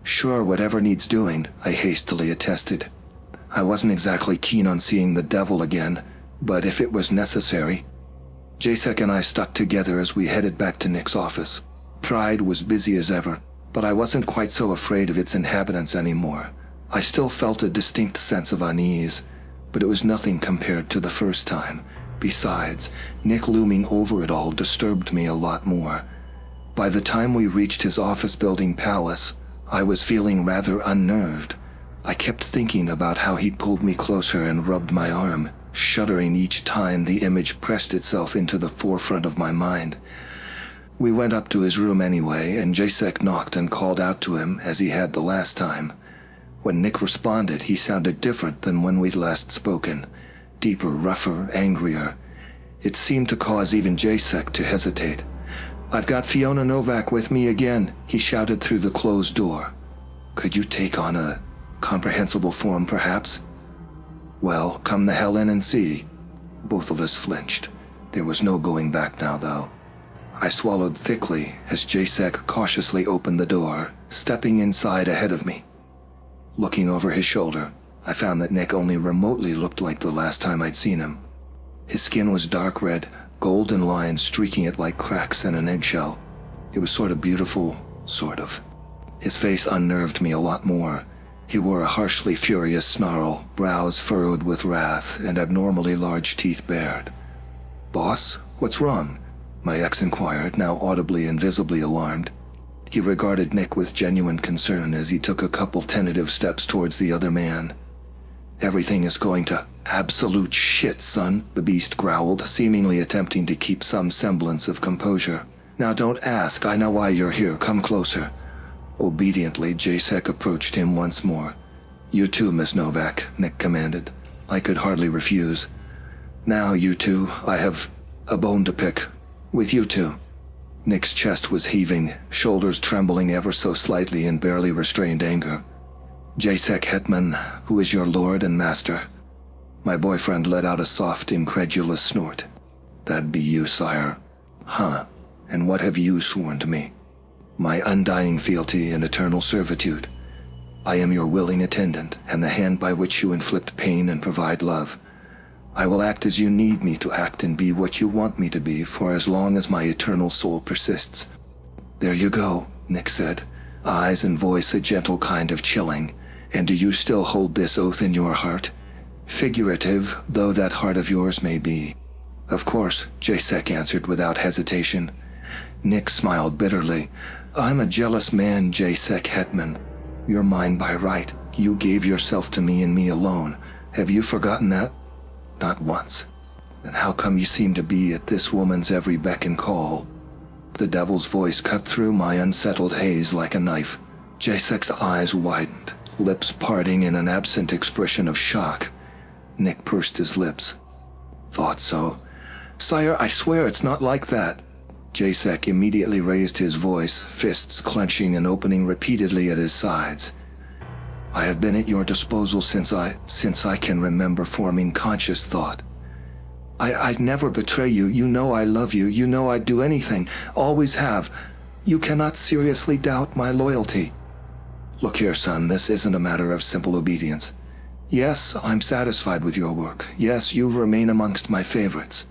[SPEAKER 1] Sure, whatever needs doing, I hastily attested. I wasn't exactly keen on seeing the devil again, but if it was necessary. Jasek and I stuck together as we headed back to Nick's office. Pride was busy as ever, but I wasn't quite so afraid of its inhabitants anymore. I still felt a distinct sense of unease, but it was nothing compared to the first time. Besides, Nick looming over it all disturbed me a lot more. By the time we reached his office building palace, I was feeling rather unnerved. I kept thinking about how he'd pulled me closer and rubbed my arm, shuddering each time the image pressed itself into the forefront of my mind. We went up to his room anyway, and Jasek knocked and called out to him as he had the last time. When Nick responded, he sounded different than when we'd last spoken. Deeper, rougher, angrier. It seemed to cause even Jasek to hesitate. I've got Fiona Novak with me again, he shouted through the closed door. Could you take on a comprehensible form, perhaps? Well, come the hell in and see. Both of us flinched. There was no going back now, though. I swallowed thickly as Jasek cautiously opened the door, stepping inside ahead of me. Looking over his shoulder, I found that Nick only remotely looked like the last time I'd seen him. His skin was dark red, golden lines streaking it like cracks in an eggshell. It was sort of beautiful, sort of. His face unnerved me a lot more. He wore a harshly furious snarl, brows furrowed with wrath, and abnormally large teeth bared. Boss, what's wrong? My ex inquired, now audibly and visibly alarmed. He regarded Nick with genuine concern as he took a couple tentative steps towards the other man. Everything is going to absolute shit, son, the beast growled, seemingly attempting to keep some semblance of composure. Now don't ask, I know why you're here, come closer. Obediently, Jasek approached him once more. You too, Miss Novak, Nick commanded. I could hardly refuse. Now, you two, I have a bone to pick. With you two. Nick's chest was heaving, shoulders trembling ever so slightly in barely restrained anger. Jasek Hetman, who is your lord and master? My boyfriend let out a soft, incredulous snort. That'd be you, sire. Huh, and what have you sworn to me? My undying fealty and eternal servitude. I am your willing attendant and the hand by which you inflict pain and provide love. I will act as you need me to act and be what you want me to be for as long as my eternal soul persists." "There you go," Nick said, eyes and voice a gentle kind of chilling. "And do you still hold this oath in your heart? Figurative though that heart of yours may be." "Of course," Jasek answered without hesitation. Nick smiled bitterly. "I'm a jealous man, Jasek Hetman. You're mine by right. You gave yourself to me and me alone. Have you forgotten that?" "Not once." "Then how come you seem to be at this woman's every beck and call?" The devil's voice cut through my unsettled haze like a knife. Jasek's eyes widened, lips parting in an absent expression of shock. Nick pursed his lips. "Thought so. Sire, I swear it's not like that." Jasek immediately raised his voice, fists clenching and opening repeatedly at his sides. "I have been at your disposal since I can remember forming conscious thought. I'd never betray you. You know I love you. You know I'd do anything. Always have. You cannot seriously doubt my loyalty." "Look here, son, this isn't a matter of simple obedience. Yes, I'm satisfied with your work. Yes, you remain amongst my favorites.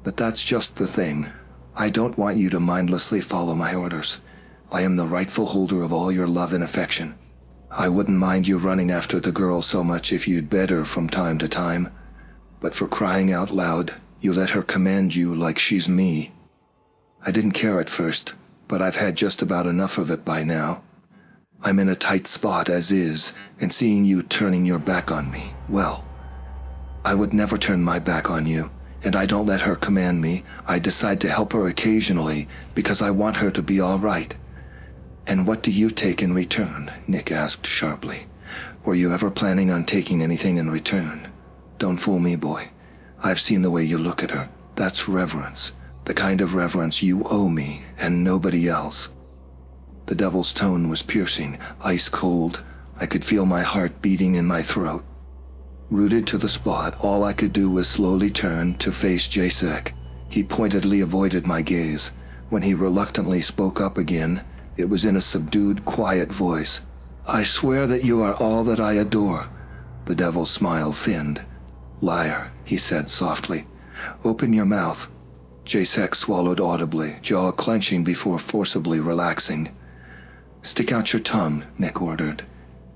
[SPEAKER 1] But that's just the thing. I don't want you to mindlessly follow my orders. I am the rightful holder of all your love and affection. I wouldn't mind you running after the girl so much if you'd bed her from time to time. But for crying out loud, you let her command you like she's me. I didn't care at first, but I've had just about enough of it by now. I'm in a tight spot as is, and seeing you turning your back on me, well, I would never turn my back on you, and I don't let her command me. I decide to help her occasionally because I want her to be all right." "And what do you take in return?" Nick asked sharply. "Were you ever planning on taking anything in return? Don't fool me, boy. I've seen the way you look at her. That's reverence, the kind of reverence you owe me and nobody else." The devil's tone was piercing, ice cold. I could feel my heart beating in my throat. Rooted to the spot, all I could do was slowly turn to face Jasek. He pointedly avoided my gaze. When he reluctantly spoke up again, it was in a subdued, quiet voice. "I swear that you are all that I adore." The devil's smile thinned. "Liar," he said softly. "Open your mouth." Jasek swallowed audibly, jaw clenching before forcibly relaxing. "Stick out your tongue," Nick ordered.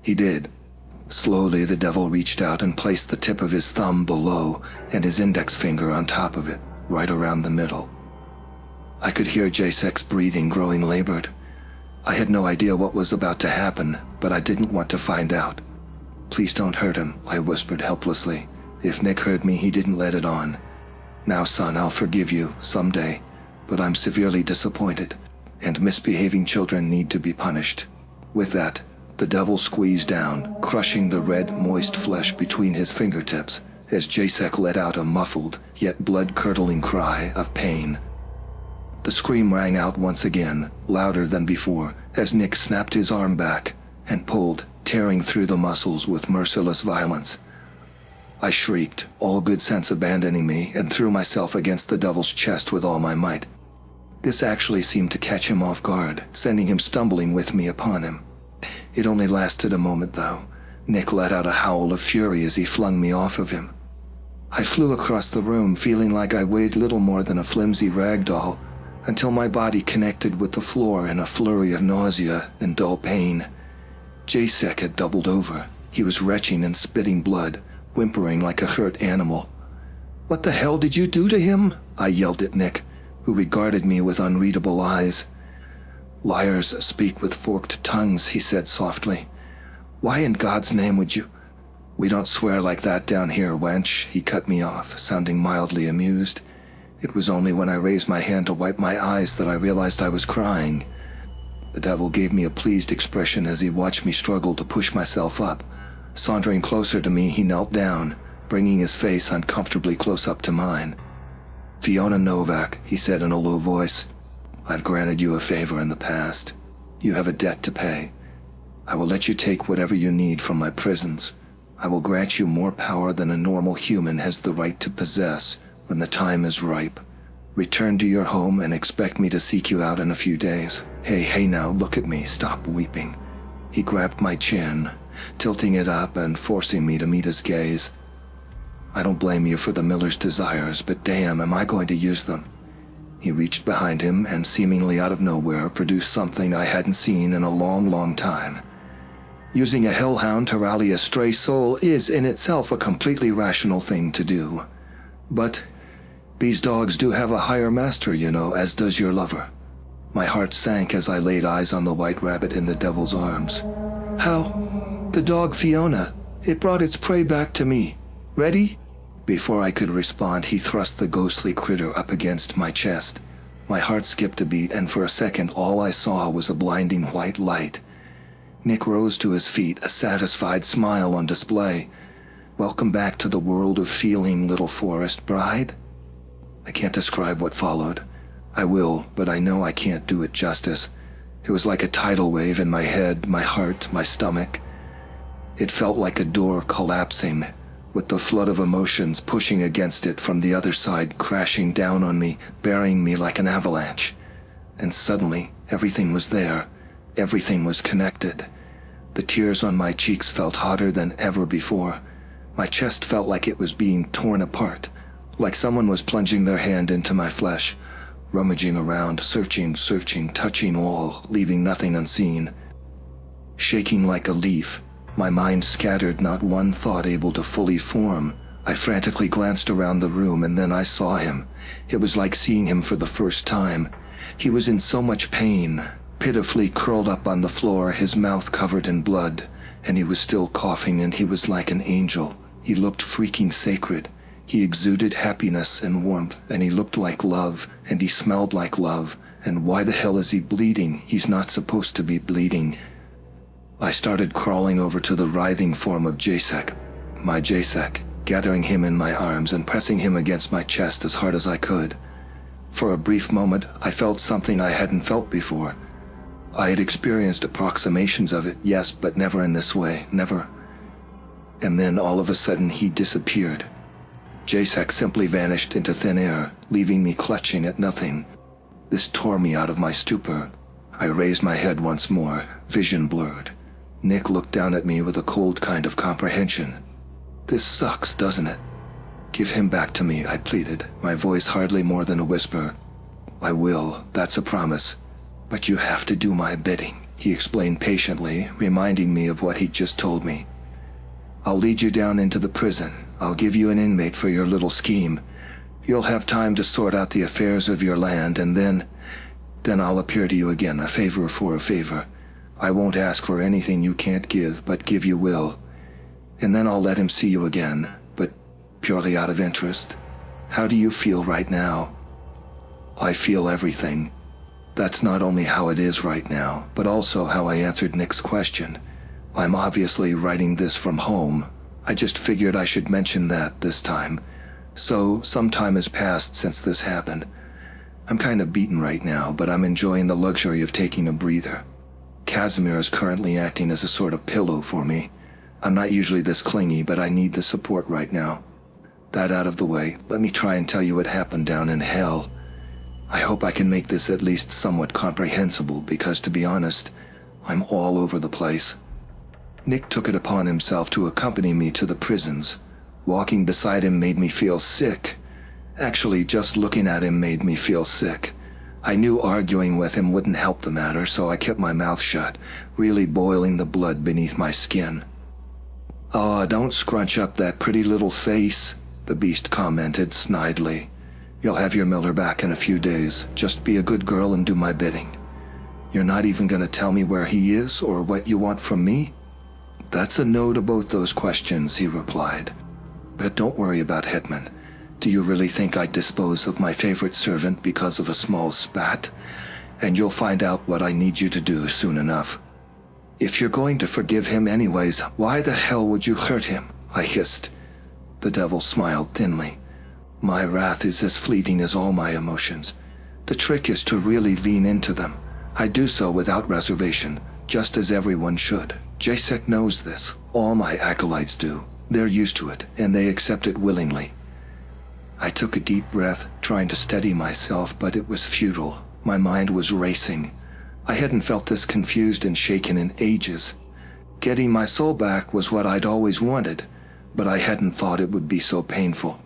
[SPEAKER 1] He did. Slowly, the devil reached out and placed the tip of his thumb below and his index finger on top of it, right around the middle. I could hear Jasek's breathing growing labored. I had no idea what was about to happen, but I didn't want to find out. "Please don't hurt him," I whispered helplessly. If Nick heard me, he didn't let it on. "Now, son, I'll forgive you, someday, but I'm severely disappointed, and misbehaving children need to be punished." With that, the devil squeezed down, crushing the red, moist flesh between his fingertips, as Jasek let out a muffled, yet blood-curdling cry of pain. The scream rang out once again, louder than before, as Nick snapped his arm back and pulled, tearing through the muscles with merciless violence. I shrieked, all good sense abandoning me, and threw myself against the devil's chest with all my might. This actually seemed to catch him off guard, sending him stumbling with me upon him. It only lasted a moment, though. Nick let out a howl of fury as he flung me off of him. I flew across the room, feeling like I weighed little more than a flimsy rag doll, until my body connected with the floor in a flurry of nausea and dull pain. Jasek had doubled over. He was retching and spitting blood, whimpering like a hurt animal. "What the hell did you do to him?" I yelled at Nick, who regarded me with unreadable eyes. "Liars speak with forked tongues," he said softly. "Why in God's name would you—" "We don't swear like that down here, wench," he cut me off, sounding mildly amused. It was only when I raised my hand to wipe my eyes that I realized I was crying. The devil gave me a pleased expression as he watched me struggle to push myself up. Sauntering closer to me, he knelt down, bringing his face uncomfortably close up to mine. "Fiona Novak," he said in a low voice, "I've granted you a favor in the past. You have a debt to pay. I will let you take whatever you need from my prisons. I will grant you more power than a normal human has the right to possess when the time is ripe. Return to your home and expect me to seek you out in a few days. Hey now, look at me, stop weeping." He grabbed my chin, tilting it up and forcing me to meet his gaze. I don't blame you for the miller's desires, but damn, am I going to use them? He reached behind him and, seemingly out of nowhere, produced something I hadn't seen in a long, long time. Using a hellhound to rally a stray soul is in itself a completely rational thing to do. But these dogs do have a higher master, you know, as does your lover. My heart sank as I laid eyes on the white rabbit in the devil's arms. How? The dog Fiona. It brought its prey back to me. Ready? Before I could respond, he thrust the ghostly critter up against my chest. My heart skipped a beat, and for a second all I saw was a blinding white light. Nick rose to his feet, a satisfied smile on display. Welcome back to the world of feeling, little forest bride. I can't describe what followed. I will, but I know I can't do it justice. It was like a tidal wave in my head, my heart, my stomach. It felt like a door collapsing, with the flood of emotions pushing against it from the other side, crashing down on me, burying me like an avalanche. And suddenly, everything was there. Everything was connected. The tears on my cheeks felt hotter than ever before. My chest felt like it was being torn apart, like someone was plunging their hand into my flesh, rummaging around, searching, touching all, leaving nothing unseen. Shaking like a leaf, my mind scattered, not one thought able to fully form. I frantically glanced around the room, and then I saw him. It was like seeing him for the first time. He was in so much pain, pitifully curled up on the floor, his mouth covered in blood, and he was still coughing, and he was like an angel. He looked freaking sacred. He exuded happiness and warmth, and he looked like love, and he smelled like love. And why the hell is he bleeding? He's not supposed to be bleeding. I started crawling over to the writhing form of Jacek, my Jacek, gathering him in my arms and pressing him against my chest as hard as I could. For a brief moment, I felt something I hadn't felt before. I had experienced approximations of it, yes, but never in this way, never. And then all of a sudden he disappeared. Jacek simply vanished into thin air, leaving me clutching at nothing. This tore me out of my stupor. I raised my head once more, vision blurred. Nick looked down at me with a cold kind of comprehension. This sucks, doesn't it? Give him back to me, I pleaded, my voice hardly more than a whisper. I will, that's a promise. But you have to do my bidding, he explained patiently, reminding me of what he'd just told me. I'll lead you down into the prison. I'll give you an inmate for your little scheme. You'll have time to sort out the affairs of your land, and then I'll appear to you again, a favor for a favor. I won't ask for anything you can't give, but give you will. And then I'll let him see you again, but purely out of interest. How do you feel right now? I feel everything. That's not only how it is right now, but also how I answered Nick's question. I'm obviously writing this from home. I just figured I should mention that this time. So, some time has passed since this happened. I'm kind of beaten right now, but I'm enjoying the luxury of taking a breather. Casimir is currently acting as a sort of pillow for me. I'm not usually this clingy, but I need the support right now. That out of the way, let me try and tell you what happened down in hell. I hope I can make this at least somewhat comprehensible, because to be honest, I'm all over the place. Nick took it upon himself to accompany me to the prisons. Walking beside him made me feel sick. Actually, just looking at him made me feel sick. I knew arguing with him wouldn't help the matter, so I kept my mouth shut, really boiling the blood beneath my skin. "Aw, don't scrunch up that pretty little face," the beast commented snidely. "You'll have your Miller back in a few days. Just be a good girl and do my bidding. You're not even going to tell me where he is or what you want from me?" "That's a no to both those questions," he replied. "But don't worry about Hetman. Do you really think I'd dispose of my favorite servant because of a small spat? And you'll find out what I need you to do soon enough." "If you're going to forgive him anyways, why the hell would you hurt him?" I hissed. The devil smiled thinly. "My wrath is as fleeting as all my emotions. The trick is to really lean into them. I do so without reservation, just as everyone should. Jacek knows this. All my acolytes do. They're used to it, and they accept it willingly." I took a deep breath, trying to steady myself, but it was futile. My mind was racing. I hadn't felt this confused and shaken in ages. Getting my soul back was what I'd always wanted, but I hadn't thought it would be so painful.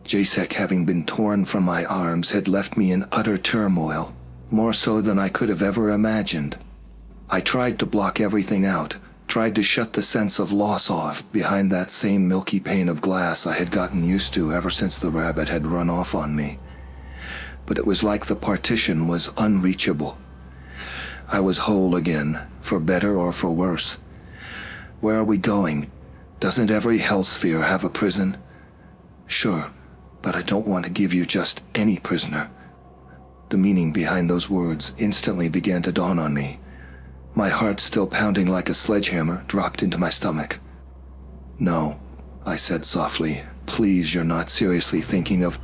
[SPEAKER 1] Jacek, having been torn from my arms, had left me in utter turmoil, more so than I could have ever imagined. I tried to block everything out, tried to shut the sense of loss off behind that same milky pane of glass I had gotten used to ever since the rabbit had run off on me. But it was like the partition was unreachable. I was whole again, for better or for worse. Where are we going? Doesn't every hellsphere have a prison? Sure, but I don't want to give you just any prisoner. The meaning behind those words instantly began to dawn on me. My heart, still pounding like a sledgehammer, dropped into my stomach. No, I said softly. Please, you're not seriously thinking of...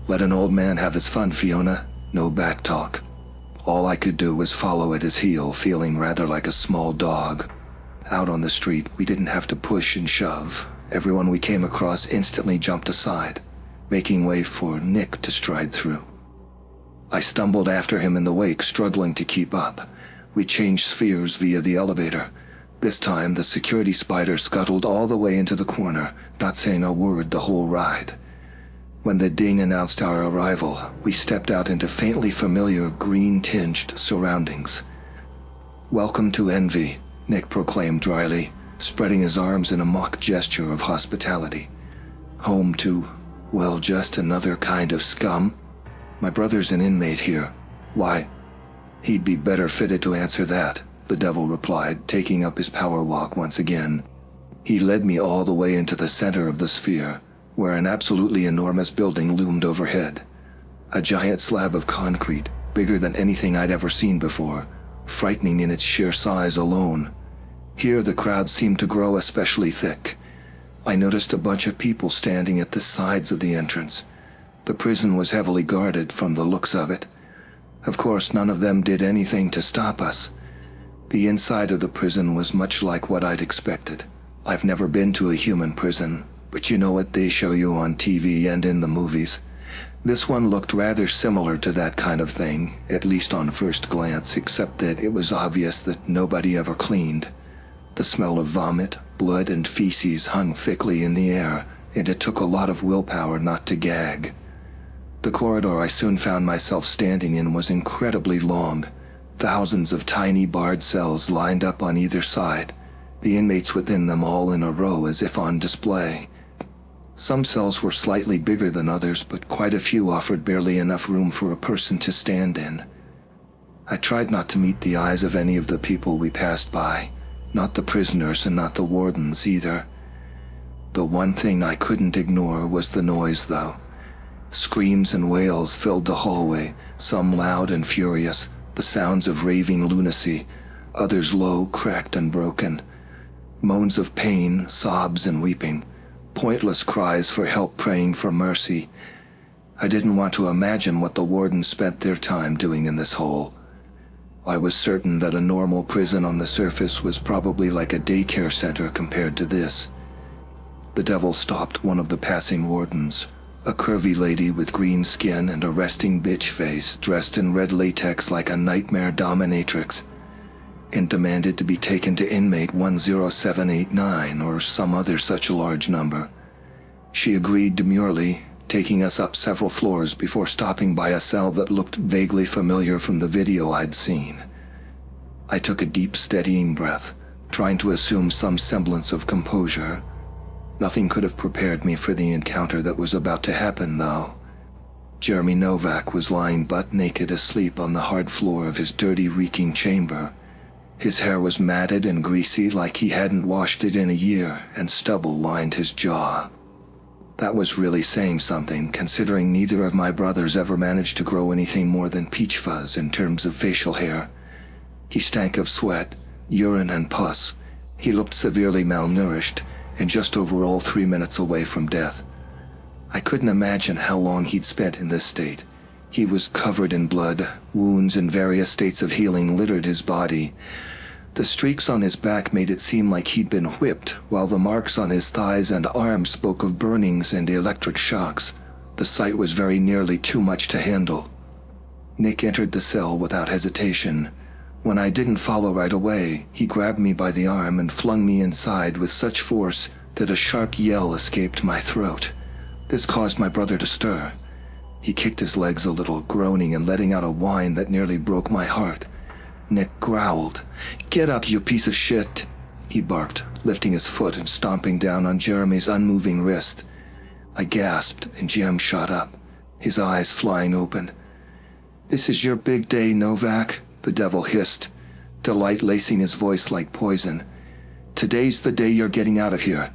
[SPEAKER 1] Let an old man have his fun, Fiona. No back talk. All I could do was follow at his heel, feeling rather like a small dog. Out on the street, we didn't have to push and shove. Everyone we came across instantly jumped aside, making way for Nick to stride through. I stumbled after him in the wake, struggling to keep up. We changed spheres via the elevator. This time, the security spider scuttled all the way into the corner, not saying a word the whole ride. When the ding announced our arrival, we stepped out into faintly familiar green-tinged surroundings. "Welcome to Envy," Nick proclaimed dryly, spreading his arms in a mock gesture of hospitality. "Home to, well, just another kind of scum. My brother's an inmate here. Why?" "He'd be better fitted to answer that," the devil replied, taking up his power walk once again. He led me all the way into the center of the sphere, where an absolutely enormous building loomed overhead. A giant slab of concrete, bigger than anything I'd ever seen before, frightening in its sheer size alone. Here the crowd seemed to grow especially thick. I noticed a bunch of people standing at the sides of the entrance. The prison was heavily guarded from the looks of it. Of course, none of them did anything to stop us. The inside of the prison was much like what I'd expected. I've never been to a human prison, but you know what they show you on TV and in the movies. This one looked rather similar to that kind of thing, at least on first glance, except that it was obvious that nobody ever cleaned. The smell of vomit, blood, and feces hung thickly in the air, and it took a lot of willpower not to gag. The corridor I soon found myself standing in was incredibly long. Thousands of tiny barred cells lined up on either side, the inmates within them all in a row as if on display. Some cells were slightly bigger than others, but quite a few offered barely enough room for a person to stand in. I tried not to meet the eyes of any of the people we passed by, not the prisoners and not the wardens either. The one thing I couldn't ignore was the noise, though. Screams and wails filled the hallway, some loud and furious, the sounds of raving lunacy, others low, cracked, and broken. Moans of pain, sobs, and weeping. Pointless cries for help, praying for mercy. I didn't want to imagine what the wardens spent their time doing in this hole. I was certain that a normal prison on the surface was probably like a daycare center compared to this. The devil stopped one of the passing wardens, a curvy lady with green skin and a resting bitch face, dressed in red latex like a nightmare dominatrix, and demanded to be taken to inmate 10789 or some other such large number. She agreed demurely, taking us up several floors before stopping by a cell that looked vaguely familiar from the video I'd seen. I took a deep, steadying breath, trying to assume some semblance of composure. Nothing could have prepared me for the encounter that was about to happen, though. Jeremy Novak was lying butt naked asleep on the hard floor of his dirty, reeking chamber. His hair was matted and greasy like he hadn't washed it in a year, and stubble lined his jaw. That was really saying something, considering neither of my brothers ever managed to grow anything more than peach fuzz in terms of facial hair. He stank of sweat, urine, and pus. He looked severely malnourished, and just over 3 minutes away from death. I couldn't imagine how long he'd spent in this state. He was covered in blood, wounds in various states of healing littered his body. The streaks on his back made it seem like he'd been whipped, while the marks on his thighs and arms spoke of burnings and electric shocks. The sight was very nearly too much to handle. Nick entered the cell without hesitation, When I didn't follow right away, he grabbed me by the arm and flung me inside with such force that a sharp yell escaped my throat. This caused my brother to stir. He kicked his legs a little, groaning and letting out a whine that nearly broke my heart. Nick growled. "Get up, you piece of shit," he barked, lifting his foot and stomping down on Jeremy's unmoving wrist. I gasped, and Jem shot up, his eyes flying open. "This is your big day, Novak," the devil hissed, delight lacing his voice like poison. "Today's the day you're getting out of here."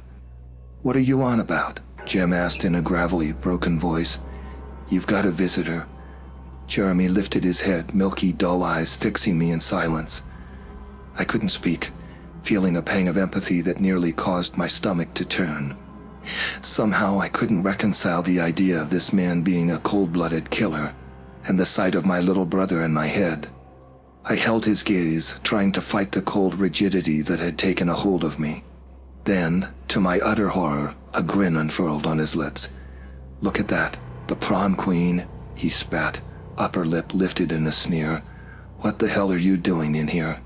[SPEAKER 1] "What are you on about?" Jem asked in a gravelly, broken voice. "You've got a visitor." Jeremy lifted his head, milky, dull eyes fixing me in silence. I couldn't speak, feeling a pang of empathy that nearly caused my stomach to turn. Somehow I couldn't reconcile the idea of this man being a cold-blooded killer, and the sight of my little brother in my head. I held his gaze, trying to fight the cold rigidity that had taken a hold of me. Then, to my utter horror, a grin unfurled on his lips. "Look at that, the prom queen," he spat, upper lip lifted in a sneer. "What the hell are you doing in here?"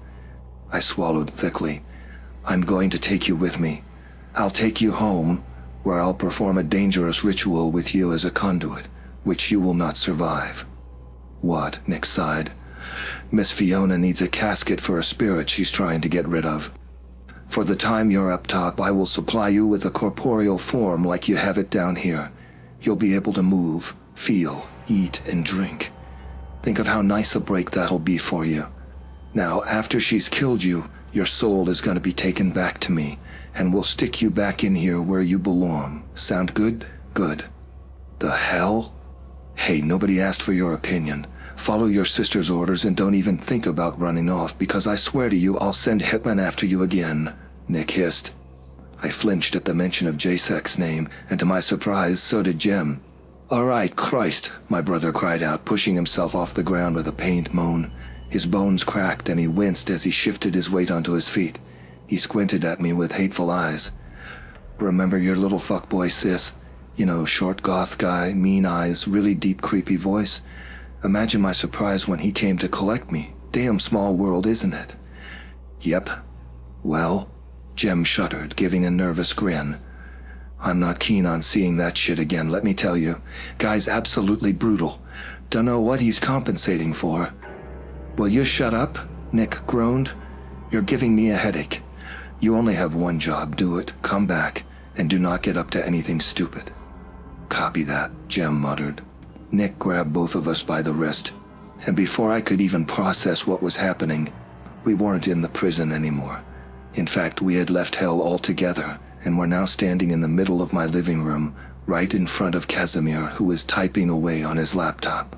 [SPEAKER 1] I swallowed thickly. "I'm going to take you with me. I'll take you home, where I'll perform a dangerous ritual with you as a conduit, which you will not survive." "What?" Nick sighed. "Miss Fiona needs a casket for a spirit she's trying to get rid of. For the time you're up top, I will supply you with a corporeal form like you have it down here. You'll be able to move, feel, eat, and drink. Think of how nice a break that'll be for you. Now, after she's killed you, your soul is going to be taken back to me, and we'll stick you back in here where you belong. Sound good? Good." "The hell?" "Hey, nobody asked for your opinion. Follow your sister's orders and don't even think about running off, because I swear to you I'll send Hitman after you again," Nick hissed. I flinched at the mention of Jasek's name, and to my surprise, so did Jem. "All right, Christ," my brother cried out, pushing himself off the ground with a pained moan. His bones cracked and he winced as he shifted his weight onto his feet. He squinted at me with hateful eyes. "Remember your little fuckboy, sis? You know, short goth guy, mean eyes, really deep creepy voice? Imagine my surprise when he came to collect me. Damn small world, isn't it?" "Yep." "Well," Jem shuddered, giving a nervous grin. "I'm not keen on seeing that shit again, let me tell you. Guy's absolutely brutal. Dunno what he's compensating for." "Will you shut up?" Nick groaned. "You're giving me a headache. You only have one job, do it, come back, and do not get up to anything stupid." "Copy that," Jem muttered. Nick grabbed both of us by the wrist, and before I could even process what was happening, we weren't in the prison anymore. In fact, we had left hell altogether, and were now standing in the middle of my living room, right in front of Casimir, who was typing away on his laptop.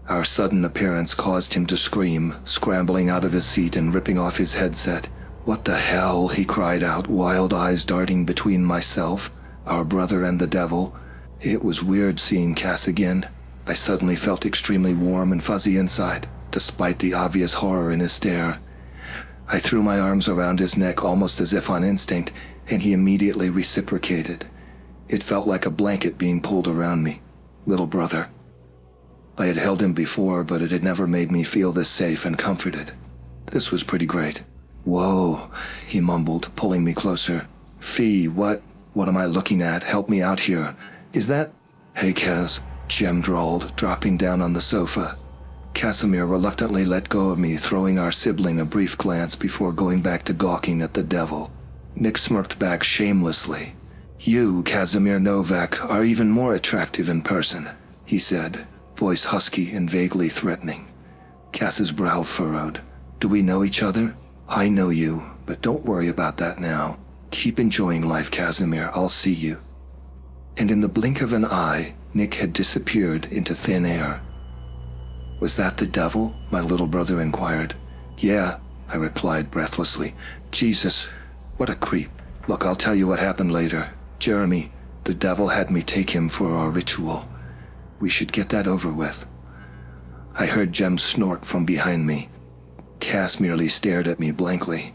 [SPEAKER 1] Our sudden appearance caused him to scream, scrambling out of his seat and ripping off his headset. "What the hell?" he cried out, wild eyes darting between myself, our brother, and the devil. It was weird seeing Cass again. I suddenly felt extremely warm and fuzzy inside, despite the obvious horror in his stare. I threw my arms around his neck almost as if on instinct, and he immediately reciprocated. It felt like a blanket being pulled around me. Little brother. I had held him before, but it had never made me feel this safe and comforted. This was pretty great. "Whoa," he mumbled, pulling me closer. "Fee, what am I looking at? Help me out here. Is that—" "Hey, Kaz," Jem drawled, dropping down on the sofa. Casimir reluctantly let go of me, throwing our sibling a brief glance before going back to gawking at the devil. Nick smirked back shamelessly. "You, Casimir Novak, are even more attractive in person," he said, voice husky and vaguely threatening. Cass's brow furrowed. "Do we know each other?" "I know you, but don't worry about that now. Keep enjoying life, Casimir. I'll see you." And in the blink of an eye, Nick had disappeared into thin air. "Was that the devil?" my little brother inquired. "Yeah," I replied breathlessly. "Jesus, what a creep. Look, I'll tell you what happened later. Jeremy, the devil had me take him for our ritual. We should get that over with." I heard Jem snort from behind me. Cass merely stared at me blankly.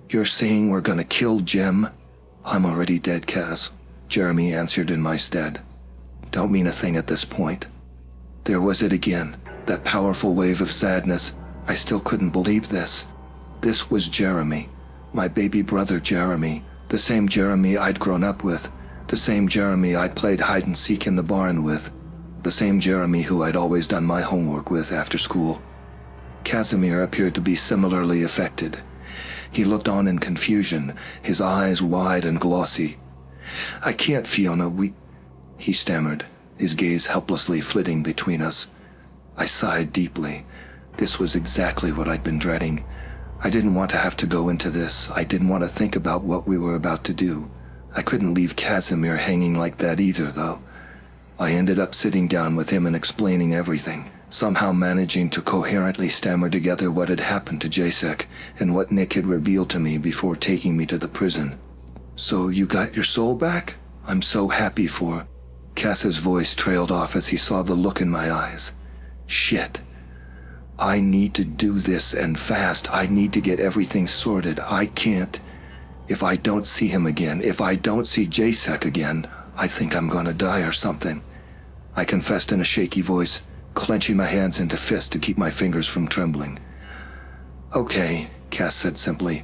[SPEAKER 1] "You're saying we're gonna kill Jem?" "I'm already dead, Cass," Jeremy answered in my stead. "Don't mean a thing at this point." There was it again, that powerful wave of sadness, I still couldn't believe this. This was Jeremy, my baby brother Jeremy, the same Jeremy I'd grown up with, the same Jeremy I'd played hide-and-seek in the barn with, the same Jeremy who I'd always done my homework with after school. Casimir appeared to be similarly affected. He looked on in confusion, his eyes wide and glossy. "I can't, Fiona, he stammered, his gaze helplessly flitting between us. I sighed deeply. This was exactly what I'd been dreading. I didn't want to have to go into this. I didn't want to think about what we were about to do. I couldn't leave Casimir hanging like that either, though. I ended up sitting down with him and explaining everything, somehow managing to coherently stammer together what had happened to Jacek and what Nick had revealed to me before taking me to the prison. "So you got your soul back? I'm so happy for..." Cass's voice trailed off as he saw the look in my eyes. "Shit. I need to do this and fast. I need to get everything sorted. I can't. If I don't see him again, if I don't see Jacek again, I think I'm gonna die or something," I confessed in a shaky voice, clenching my hands into fists to keep my fingers from trembling. "Okay," Cass said simply.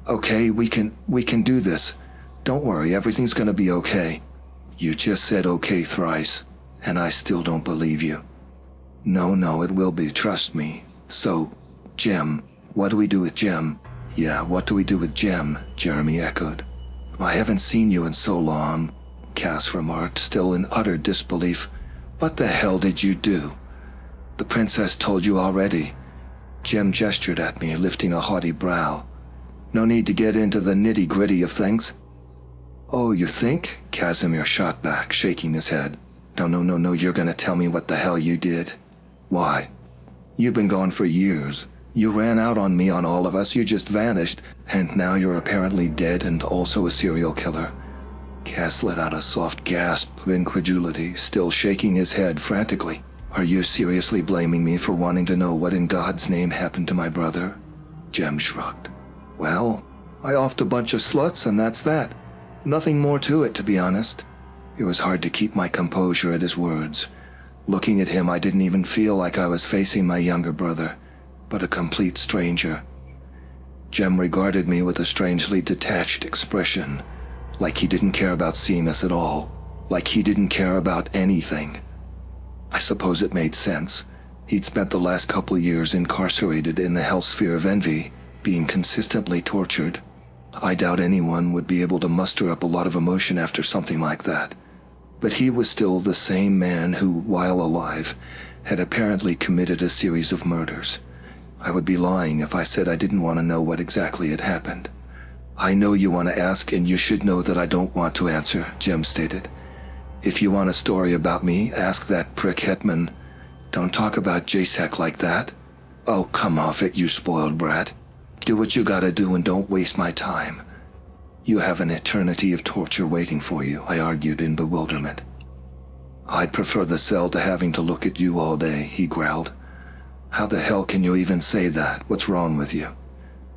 [SPEAKER 1] "Okay, we can do this. Don't worry, everything's gonna be okay." "You just said okay thrice, and I still don't believe you." No, it will be, trust me. "So, Jem, what do we do with Jem?" "Yeah, what do we do with Jem?" Jeremy echoed. "I haven't seen you in so long," Cass remarked, still in utter disbelief. "What the hell did you do?" "The princess told you already." Jem gestured at me, lifting a haughty brow. "No need to get into the nitty-gritty of things." "Oh, you think?" Casimir shot back, shaking his head. No, you're gonna tell me what the hell you did." "Why? You've been gone for years. You ran out on me, on all of us, you just vanished, and now you're apparently dead and also a serial killer." Cass let out a soft gasp of incredulity, still shaking his head frantically. "Are you seriously blaming me for wanting to know what in God's name happened to my brother?" Jem shrugged. "Well, I offed a bunch of sluts and that's that. Nothing more to it, to be honest." It was hard to keep my composure at his words. Looking at him, I didn't even feel like I was facing my younger brother, but a complete stranger. Jem regarded me with a strangely detached expression, like he didn't care about seeing us at all, like he didn't care about anything. I suppose it made sense. He'd spent the last couple years incarcerated in the hellsphere of envy, being consistently tortured. I doubt anyone would be able to muster up a lot of emotion after something like that. But he was still the same man who, while alive, had apparently committed a series of murders. I would be lying if I said I didn't want to know what exactly had happened. "I know you want to ask, and you should know that I don't want to answer," Jem stated. "If you want a story about me, ask that prick Hetman. Don't talk about Jacek like that." "Oh, come off it, you spoiled brat. Do what you gotta do and don't waste my time." "You have an eternity of torture waiting for you," I argued in bewilderment. "I'd prefer the cell to having to look at you all day," he growled. "How the hell can you even say that? What's wrong with you?"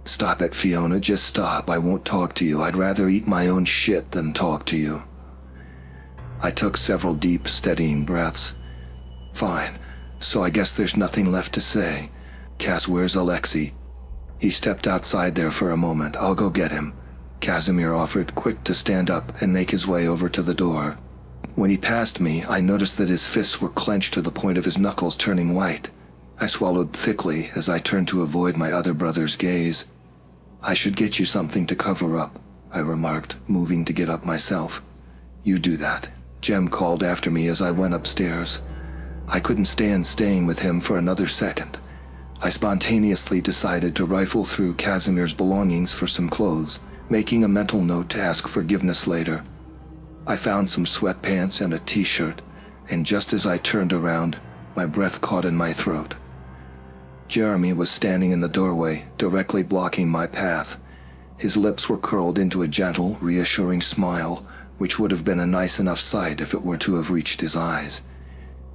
[SPEAKER 1] "Stop it, Fiona, just stop. I won't talk to you. I'd rather eat my own shit than talk to you." I took several deep, steadying breaths. "Fine, so I guess there's nothing left to say. Cass, where's Alexei?" He stepped outside there for a moment. "I'll go get him," Casimir offered, quick to stand up and make his way over to the door. When he passed me, I noticed that his fists were clenched to the point of his knuckles turning white. I swallowed thickly as I turned to avoid my other brother's gaze. "I should get you something to cover up," I remarked, moving to get up myself. "You do that," Jem called after me as I went upstairs. I couldn't stand staying with him for another second. I spontaneously decided to rifle through Casimir's belongings for some clothes, making a mental note to ask forgiveness later. I found some sweatpants and a t-shirt, and just as I turned around, my breath caught in my throat. Jeremy was standing in the doorway, directly blocking my path. His lips were curled into a gentle, reassuring smile, which would have been a nice enough sight if it were to have reached his eyes.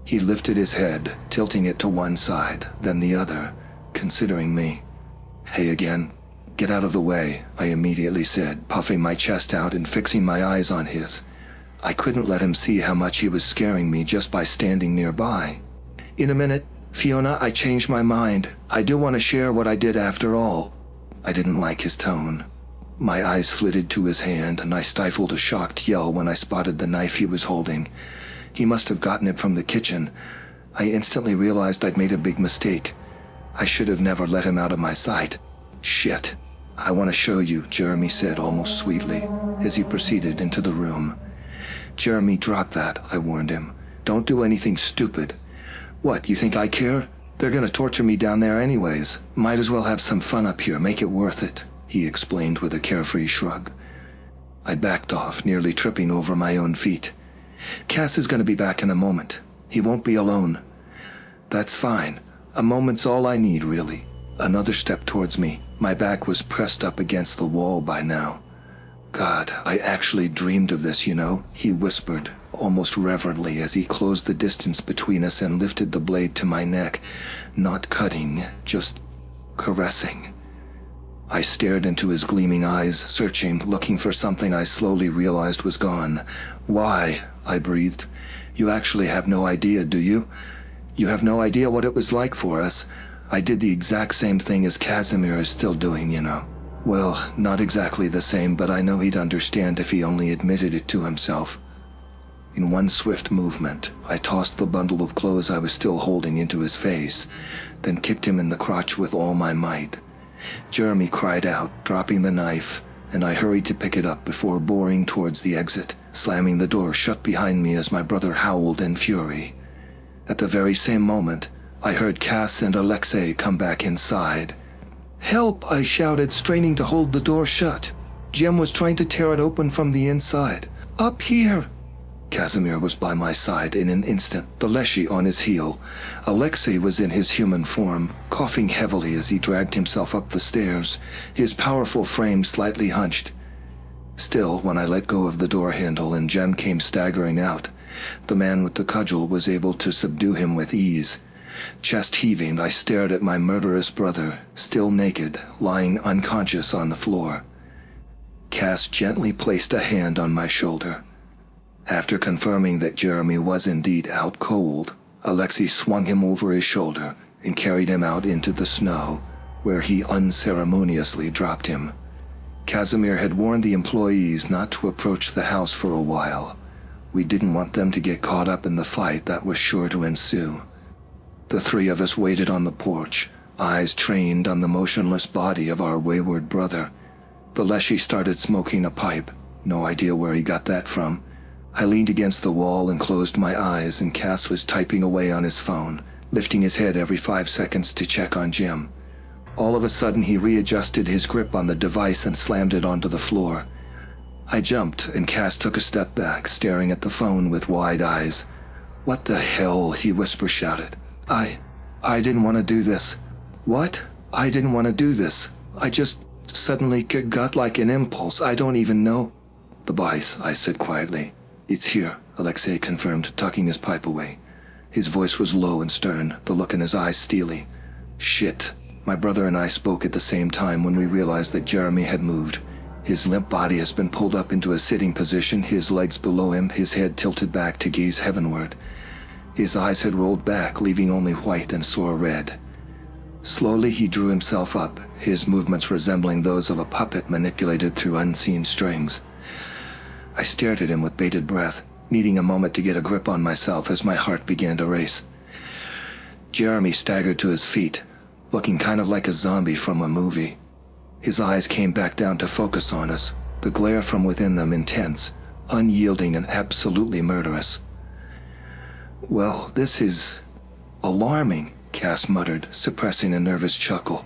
[SPEAKER 1] He lifted his head, tilting it to one side, then the other, considering me. "Hey again. Get out of the way," I immediately said, puffing my chest out and fixing my eyes on his. I couldn't let him see how much he was scaring me just by standing nearby. In a minute, Fiona, I changed my mind. I do want to share what I did after all. I didn't like his tone. My eyes flitted to his hand, and I stifled a shocked yell when I spotted the knife he was holding. He must have gotten it from the kitchen. I instantly realized I'd made a big mistake. I should have never let him out of my sight. Shit. I want to show you, Jeremy said almost sweetly, as he proceeded into the room. Jeremy, drop that, I warned him. Don't do anything stupid. What, you think I care? They're gonna torture me down there anyways. Might as well have some fun up here, make it worth it, he explained with a carefree shrug. I backed off, nearly tripping over my own feet. Cass is gonna be back in a moment. He won't be alone. That's fine. A moment's all I need, really. Another step towards me. My back was pressed up against the wall by now. God, I actually dreamed of this, you know, he whispered, almost reverently as he closed the distance between us and lifted the blade to my neck. Not cutting, just caressing. I stared into his gleaming eyes, searching, looking for something I slowly realized was gone. Why? I breathed. You actually have no idea, do you? You have no idea what it was like for us. I did the exact same thing as Casimir is still doing, you know. Well, not exactly the same, but I know he'd understand if he only admitted it to himself. In one swift movement, I tossed the bundle of clothes I was still holding into his face, then kicked him in the crotch with all my might. Jeremy cried out, dropping the knife, and I hurried to pick it up before boring towards the exit, slamming the door shut behind me as my brother howled in fury. At the very same moment, I heard Cass and Alexei come back inside. Help! I shouted, straining to hold the door shut. Jem was trying to tear it open from the inside. Up here! Casimir was by my side in an instant, the Leshy on his heel. Alexei was in his human form, coughing heavily as he dragged himself up the stairs, his powerful frame slightly hunched. Still, when I let go of the door handle and Jem came staggering out, the man with the cudgel was able to subdue him with ease. Chest heaving, I stared at my murderous brother, still naked, lying unconscious on the floor. Cass gently placed a hand on my shoulder. After confirming that Jeremy was indeed out cold, Alexei swung him over his shoulder and carried him out into the snow, where he unceremoniously dropped him. Casimir had warned the employees not to approach the house for a while. We didn't want them to get caught up in the fight that was sure to ensue. The three of us waited on the porch, eyes trained on the motionless body of our wayward brother. The Leshy started smoking a pipe, no idea where he got that from. I leaned against the wall and closed my eyes, and Cass was typing away on his phone, lifting his head every 5 seconds to check on Jim. All of a sudden he readjusted his grip on the device and slammed it onto the floor. I jumped, and Cass took a step back, staring at the phone with wide eyes. What the hell? He whisper-shouted. I didn't want to do this. What? I didn't want to do this. I just suddenly got like an impulse. I don't even know. The bice, I said quietly. It's here, Alexei confirmed, tucking his pipe away. His voice was low and stern, the look in his eyes steely. Shit. My brother and I spoke at the same time when we realized that Jeremy had moved. His limp body has been pulled up into a sitting position, his legs below him, his head tilted back to gaze heavenward. His eyes had rolled back, leaving only white and sore red. Slowly he drew himself up, his movements resembling those of a puppet manipulated through unseen strings. I stared at him with bated breath, needing a moment to get a grip on myself as my heart began to race. Jeremy staggered to his feet, looking kind of like a zombie from a movie. His eyes came back down to focus on us, the glare from within them intense, unyielding and absolutely murderous. Well, this is alarming, Cass muttered, suppressing a nervous chuckle.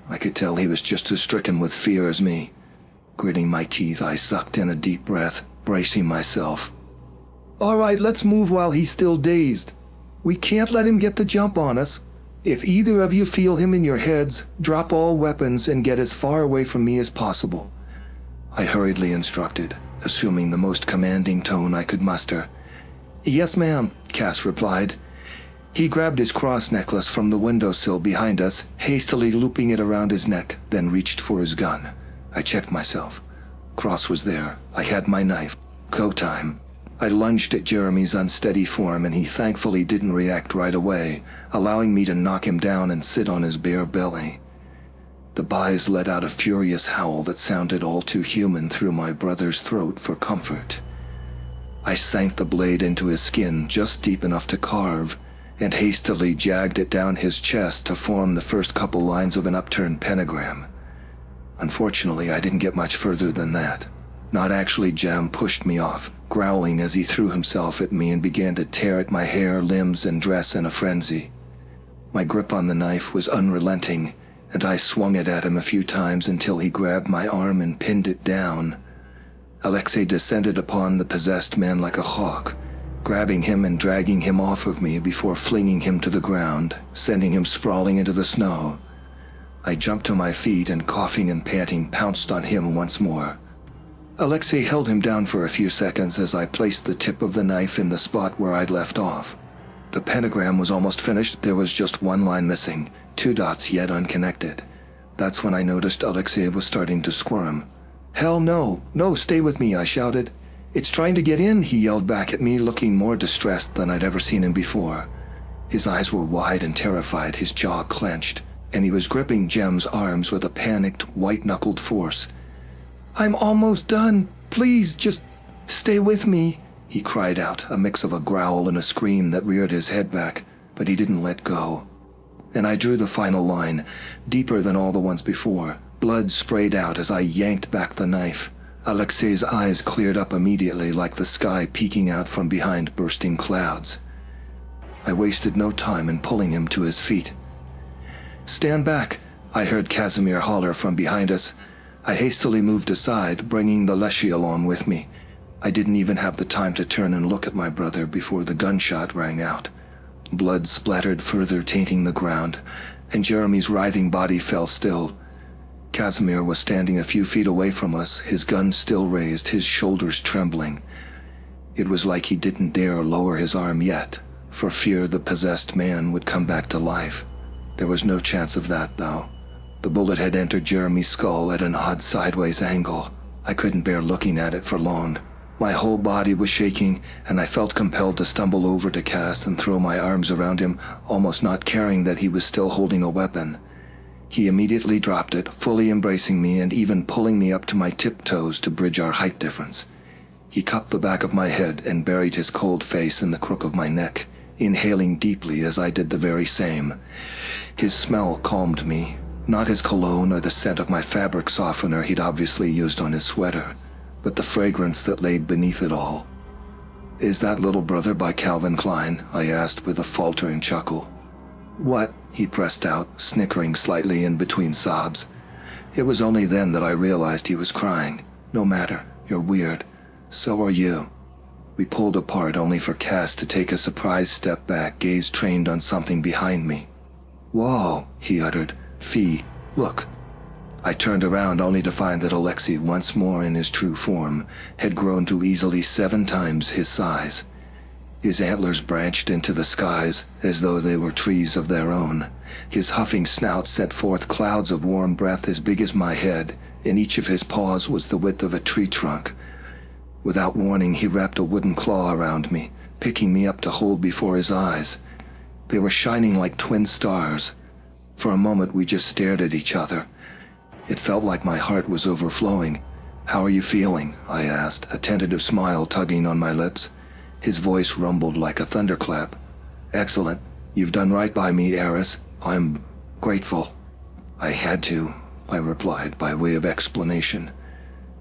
[SPEAKER 1] I could tell he was just as stricken with fear as me. Gritting my teeth, I sucked in a deep breath, bracing myself. All right, let's move while he's still dazed. We can't let him get the jump on us. If either of you feel him in your heads, drop all weapons and get as far away from me as possible. I hurriedly instructed, assuming the most commanding tone I could muster. Yes, ma'am, Cass replied. He grabbed his cross necklace from the windowsill behind us, hastily looping it around his neck, then reached for his gun. I checked myself. Cross was there. I had my knife. Go time. I lunged at Jeremy's unsteady form, and he thankfully didn't react right away, allowing me to knock him down and sit on his bare belly. The boys let out a furious howl that sounded all too human through my brother's throat for comfort. I sank the blade into his skin just deep enough to carve, and hastily jagged it down his chest to form the first couple lines of an upturned pentagram. Unfortunately, I didn't get much further than that. Not actually. Jem pushed me off, growling as he threw himself at me and began to tear at my hair, limbs, and dress in a frenzy. My grip on the knife was unrelenting, and I swung it at him a few times until he grabbed my arm and pinned it down. Alexei descended upon the possessed man like a hawk, grabbing him and dragging him off of me before flinging him to the ground, sending him sprawling into the snow. I jumped to my feet and, coughing and panting, pounced on him once more. Alexei held him down for a few seconds as I placed the tip of the knife in the spot where I'd left off. The pentagram was almost finished. There was just one line missing, 2 dots yet unconnected. That's when I noticed Alexei was starting to squirm. "Hell no! No, stay with me!" I shouted. "It's trying to get in," he yelled back at me, looking more distressed than I'd ever seen him before. His eyes were wide and terrified, his jaw clenched, and he was gripping Jem's arms with a panicked, white-knuckled force. "I'm almost done. Please, just stay with me," he cried out, a mix of a growl and a scream that reared his head back, but he didn't let go. And I drew the final line, deeper than all the ones before. Blood sprayed out as I yanked back the knife. Alexei's eyes cleared up immediately, like the sky peeking out from behind bursting clouds. I wasted no time in pulling him to his feet. "Stand back," I heard Casimir holler from behind us. I hastily moved aside, bringing the Leshy along with me. I didn't even have the time to turn and look at my brother before the gunshot rang out. Blood splattered further, tainting the ground, and Jeremy's writhing body fell still. Casimir was standing a few feet away from us, his gun still raised, his shoulders trembling. It was like he didn't dare lower his arm yet, for fear the possessed man would come back to life. There was no chance of that, though. The bullet had entered Jeremy's skull at an odd sideways angle. I couldn't bear looking at it for long. My whole body was shaking, and I felt compelled to stumble over to Cass and throw my arms around him, almost not caring that he was still holding a weapon. He immediately dropped it, fully embracing me and even pulling me up to my tiptoes to bridge our height difference. He cupped the back of my head and buried his cold face in the crook of my neck, inhaling deeply as I did the very same. His smell calmed me. Not his cologne or the scent of my fabric softener he'd obviously used on his sweater, but the fragrance that laid beneath it all. "Is that Little Brother by Calvin Klein?" I asked with a faltering chuckle. "What?" he pressed out, snickering slightly in between sobs. It was only then that I realized he was crying. "No matter. You're weird. So are you." We pulled apart, only for Cass to take a surprised step back, gaze trained on something behind me. "Whoa," he uttered. "Fee, look." I turned around only to find that Alexei, once more in his true form, had grown to easily 7 times his size. His antlers branched into the skies as though they were trees of their own. His huffing snout sent forth clouds of warm breath as big as my head, and each of his paws was the width of a tree trunk. Without warning, he wrapped a wooden claw around me, picking me up to hold before his eyes. They were shining like twin stars. For a moment we just stared at each other. It felt like my heart was overflowing. "How are you feeling?" I asked, a tentative smile tugging on my lips. His voice rumbled like a thunderclap. "Excellent. You've done right by me, Eris. I'm grateful." "I had to," I replied by way of explanation.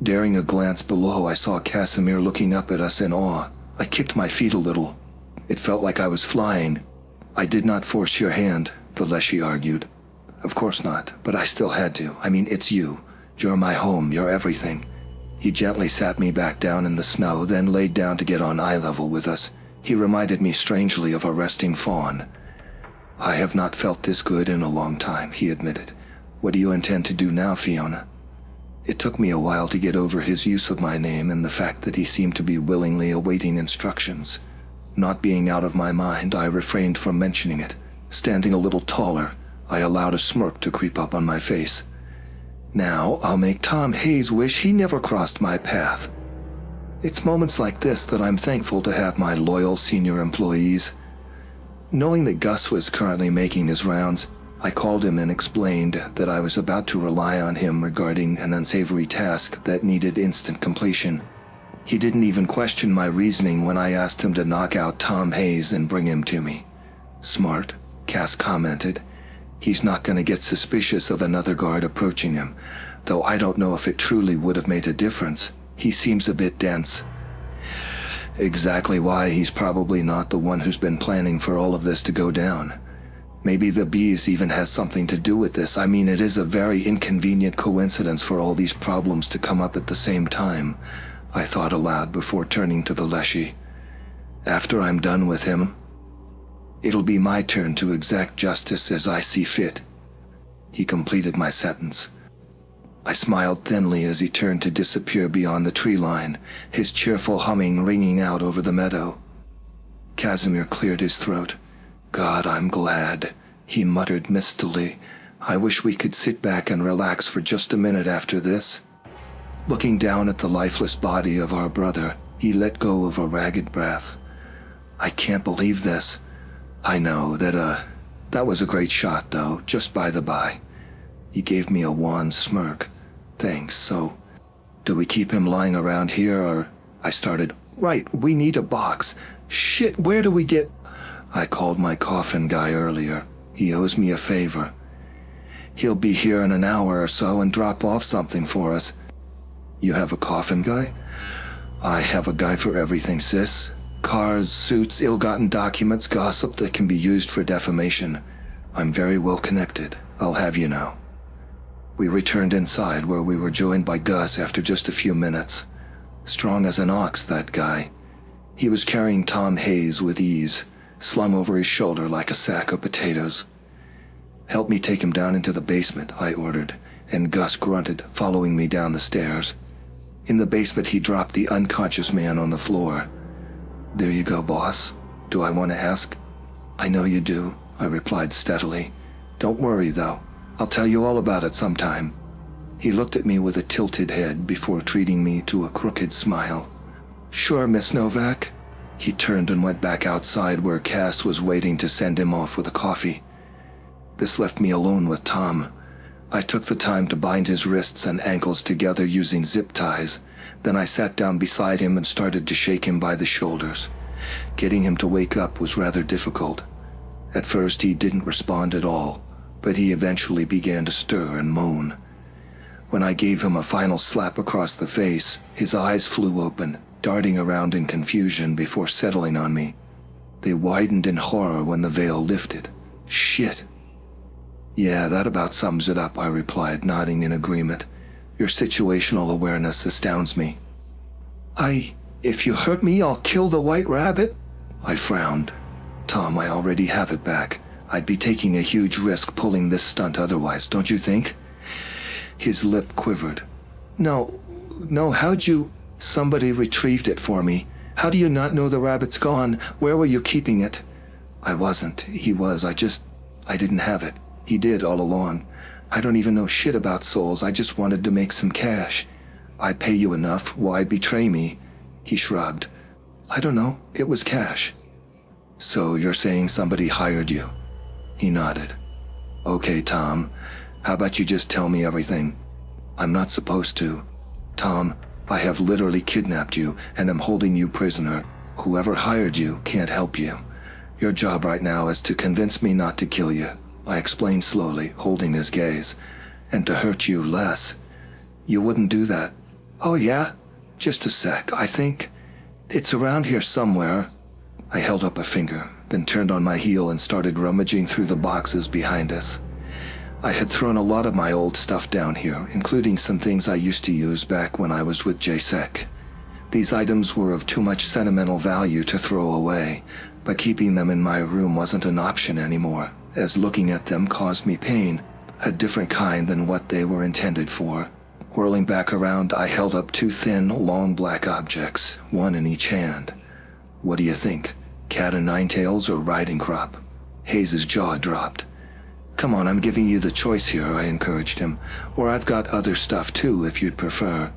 [SPEAKER 1] Daring a glance below, I saw Casimir looking up at us in awe. I kicked my feet a little. It felt like I was flying. "I did not force your hand," the Leshy argued. "Of course not, but I still had to. I mean, it's you. You're my home, you're everything." He gently sat me back down in the snow, then laid down to get on eye level with us. He reminded me strangely of a resting fawn. "I have not felt this good in a long time," he admitted. "What do you intend to do now, Fiona?" It took me a while to get over his use of my name and the fact that he seemed to be willingly awaiting instructions. Not being out of my mind, I refrained from mentioning it. Standing a little taller, I allowed a smirk to creep up on my face. "Now I'll make Tom Hayes wish he never crossed my path." It's moments like this that I'm thankful to have my loyal senior employees. Knowing that Gus was currently making his rounds, I called him and explained that I was about to rely on him regarding an unsavory task that needed instant completion. He didn't even question my reasoning when I asked him to knock out Tom Hayes and bring him to me. Smart, Cass commented. He's not going to get suspicious of another guard approaching him, though I don't know if it truly would have made a difference. He seems a bit dense. Exactly why he's probably not the one who's been planning for all of this to go down. Maybe the bees even has something to do with this. I mean, it is a very inconvenient coincidence for all these problems to come up at the same time, I thought aloud before turning to the Leshy. After I'm done with him, it'll be my turn to exact justice as I see fit. He completed my sentence. I smiled thinly as he turned to disappear beyond the tree line, his cheerful humming ringing out over the meadow. Casimir cleared his throat. God, I'm glad, he muttered mistily. I wish we could sit back and relax for just a minute after this. Looking down at the lifeless body of our brother, he let go of a ragged breath. I can't believe this. I know that was a great shot, though, just by the by. He gave me a wan smirk. Thanks, so, do we keep him lying around here, or... I started. Right, we need a box. Shit, where do we get... I called my coffin guy earlier. He owes me a favor. He'll be here in an hour or so and drop off something for us. You have a coffin guy? I have a guy for everything, sis. Cars, suits, ill-gotten documents, gossip that can be used for defamation. I'm very well connected, I'll have you know. We returned inside where we were joined by Gus after just a few minutes. Strong as an ox, that guy. He was carrying Tom Hayes with ease, slung over his shoulder like a sack of potatoes. Help me take him down into the basement, I ordered, and Gus grunted, following me down the stairs. In the basement, he dropped the unconscious man on the floor. There you go, boss. Do I want to ask? I know you do, I replied steadily. Don't worry, though. I'll tell you all about it sometime. He looked at me with a tilted head before treating me to a crooked smile. Sure, Miss Novak. He turned and went back outside where Cass was waiting to send him off with a coffee. This left me alone with Tom. I took the time to bind his wrists and ankles together using zip ties. Then I sat down beside him and started to shake him by the shoulders. Getting him to wake up was rather difficult. At first he didn't respond at all, but he eventually began to stir and moan. When I gave him a final slap across the face, his eyes flew open, darting around in confusion before settling on me. They widened in horror when the veil lifted. Shit. Yeah, that about sums it up, I replied, nodding in agreement. Your situational awareness astounds me. If you hurt me, I'll kill the white rabbit? I frowned. Tom, I already have it back. I'd be taking a huge risk pulling this stunt otherwise, don't you think? His lip quivered. No, how'd you... Somebody retrieved it for me. How do you not know the rabbit's gone? Where were you keeping it? I wasn't. He was. I didn't have it. He did all along. I don't even know shit about souls. I just wanted to make some cash. I'd pay you enough. Why betray me? He shrugged. I don't know. It was cash. So you're saying somebody hired you? He nodded. Okay, Tom. How about you just tell me everything? I'm not supposed to. Tom, I have literally kidnapped you and am holding you prisoner. Whoever hired you can't help you. Your job right now is to convince me not to kill you, I explained slowly, holding his gaze, and to hurt you less. You wouldn't do that. Oh yeah? Just a sec, I think. It's around here somewhere. I held up a finger, then turned on my heel and started rummaging through the boxes behind us. I had thrown a lot of my old stuff down here, including some things I used to use back when I was with JSEC. These items were of too much sentimental value to throw away, but keeping them in my room wasn't an option anymore, as looking at them caused me pain, a different kind than what they were intended for. Whirling back around, I held up two thin, long black objects, one in each hand. What do you think? Cat o' nine tails or riding crop? Hayes' jaw dropped. Come on, I'm giving you the choice here, I encouraged him. Or I've got other stuff too, if you'd prefer.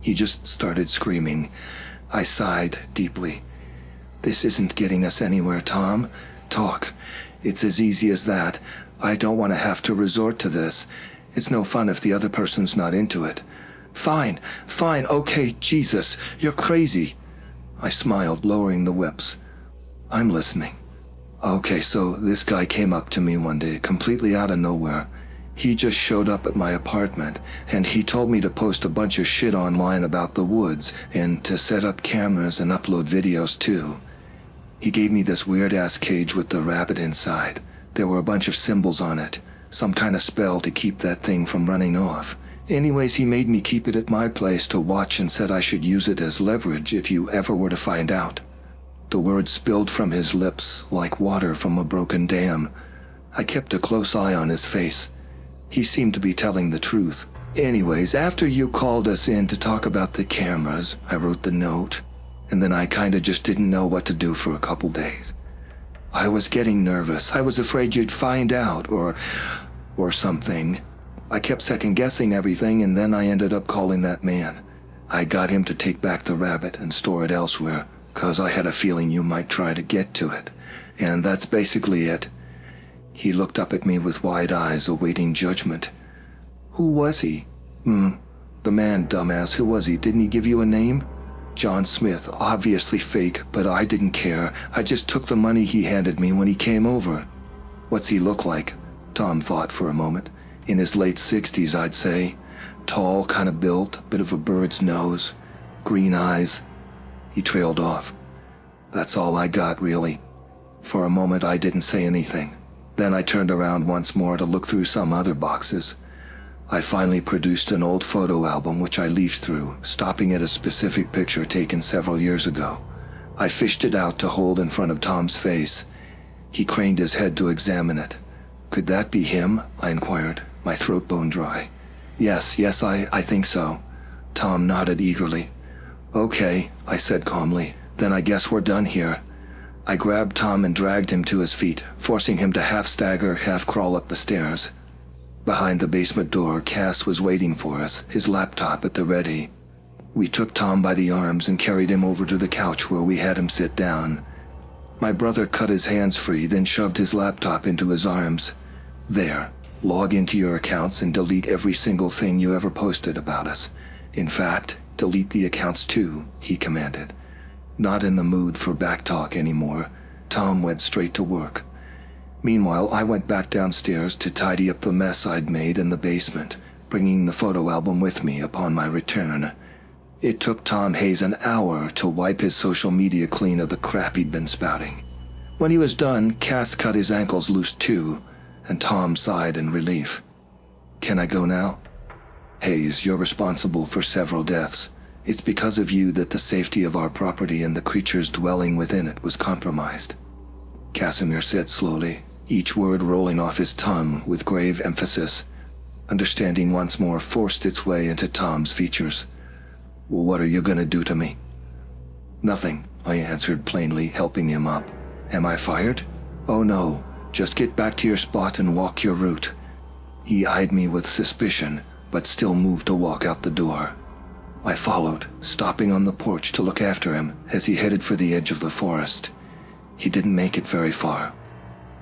[SPEAKER 1] He just started screaming. I sighed deeply. This isn't getting us anywhere, Tom. Talk. It's as easy as that. I don't want to have to resort to this. It's no fun if the other person's not into it. Fine, okay, Jesus, you're crazy. I smiled, lowering the whips. I'm listening. Okay, so this guy came up to me one day, completely out of nowhere. He just showed up at my apartment, and he told me to post a bunch of shit online about the woods, and to set up cameras and upload videos too. He gave me this weird-ass cage with the rabbit inside. There were a bunch of symbols on it, some kind of spell to keep that thing from running off. Anyways, he made me keep it at my place to watch and said I should use it as leverage if you ever were to find out. The words spilled from his lips like water from a broken dam. I kept a close eye on his face. He seemed to be telling the truth. Anyways, after you called us in to talk about the cameras, I wrote the note, and then I kinda just didn't know what to do for a couple days. I was getting nervous. I was afraid you'd find out, or something. I kept second-guessing everything, and then I ended up calling that man. I got him to take back the rabbit and store it elsewhere, 'cause I had a feeling you might try to get to it. And that's basically it. He looked up at me with wide eyes, awaiting judgment. Who was he? The man, dumbass. Who was he? Didn't he give you a name? John Smith. Obviously fake, but I didn't care. I just took the money he handed me when he came over. What's he look like? Tom thought for a moment. In his late 60s, I'd say. Tall, kind of built, bit of a bird's nose. Green eyes. He trailed off. That's all I got, really. For a moment, I didn't say anything. Then I turned around once more to look through some other boxes. I finally produced an old photo album which I leafed through, stopping at a specific picture taken several years ago. I fished it out to hold in front of Tom's face. He craned his head to examine it. Could that be him? I inquired, my throat bone dry. Yes, I think so. Tom nodded eagerly. Okay, I said calmly. Then I guess we're done here. I grabbed Tom and dragged him to his feet, forcing him to half stagger, half crawl up the stairs. Behind the basement door, Cass was waiting for us, his laptop at the ready. We took Tom by the arms and carried him over to the couch where we had him sit down. My brother cut his hands free, then shoved his laptop into his arms. There, log into your accounts and delete every single thing you ever posted about us. In fact, delete the accounts too, he commanded. Not in the mood for backtalk anymore, Tom went straight to work. Meanwhile, I went back downstairs to tidy up the mess I'd made in the basement, bringing the photo album with me upon my return. It took Tom Hayes an hour to wipe his social media clean of the crap he'd been spouting. When he was done, Cass cut his ankles loose too, and Tom sighed in relief. Can I go now? Hayes, you're responsible for several deaths. It's because of you that the safety of our property and the creatures dwelling within it was compromised. Casimir said slowly, each word rolling off his tongue with grave emphasis. Understanding once more forced its way into Tom's features. Well, what are you going to do to me? Nothing, I answered plainly, helping him up. Am I fired? Oh no, just get back to your spot and walk your route. He eyed me with suspicion, but still moved to walk out the door. I followed, stopping on the porch to look after him as he headed for the edge of the forest. He didn't make it very far.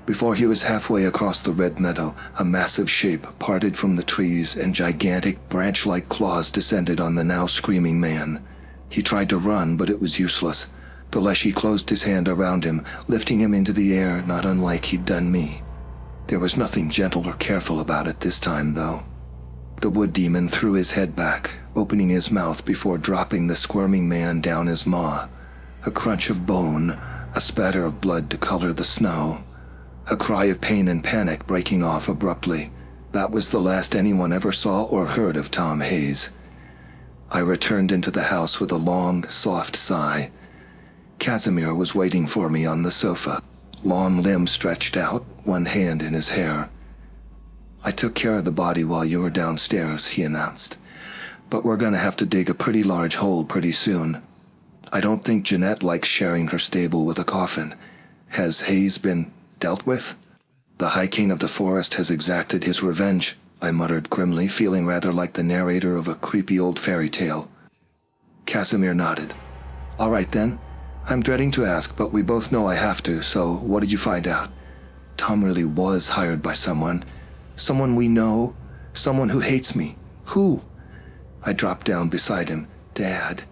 [SPEAKER 1] Before he was halfway across the red meadow, a massive shape parted from the trees and gigantic branch-like claws descended on the now screaming man. He tried to run, but it was useless. The Leshy closed his hand around him, lifting him into the air not unlike he'd done me. There was nothing gentle or careful about it this time, though. The wood demon threw his head back, opening his mouth before dropping the squirming man down his maw. A crunch of bone, a spatter of blood to color the snow. A cry of pain and panic breaking off abruptly. That was the last anyone ever saw or heard of Tom Hayes. I returned into the house with a long, soft sigh. Casimir was waiting for me on the sofa, long limbs stretched out, one hand in his hair. I took care of the body while you were downstairs, he announced. But we're gonna have to dig a pretty large hole pretty soon. I don't think Jeanette likes sharing her stable with a coffin. Has Hayes been dealt with? The High King of the Forest has exacted his revenge, I muttered grimly, feeling rather like the narrator of a creepy old fairy tale. Casimir nodded. All right then. I'm dreading to ask, but we both know I have to, so what did you find out? Tom really was hired by someone. Someone we know. Someone who hates me. Who? I dropped down beside him. Dad,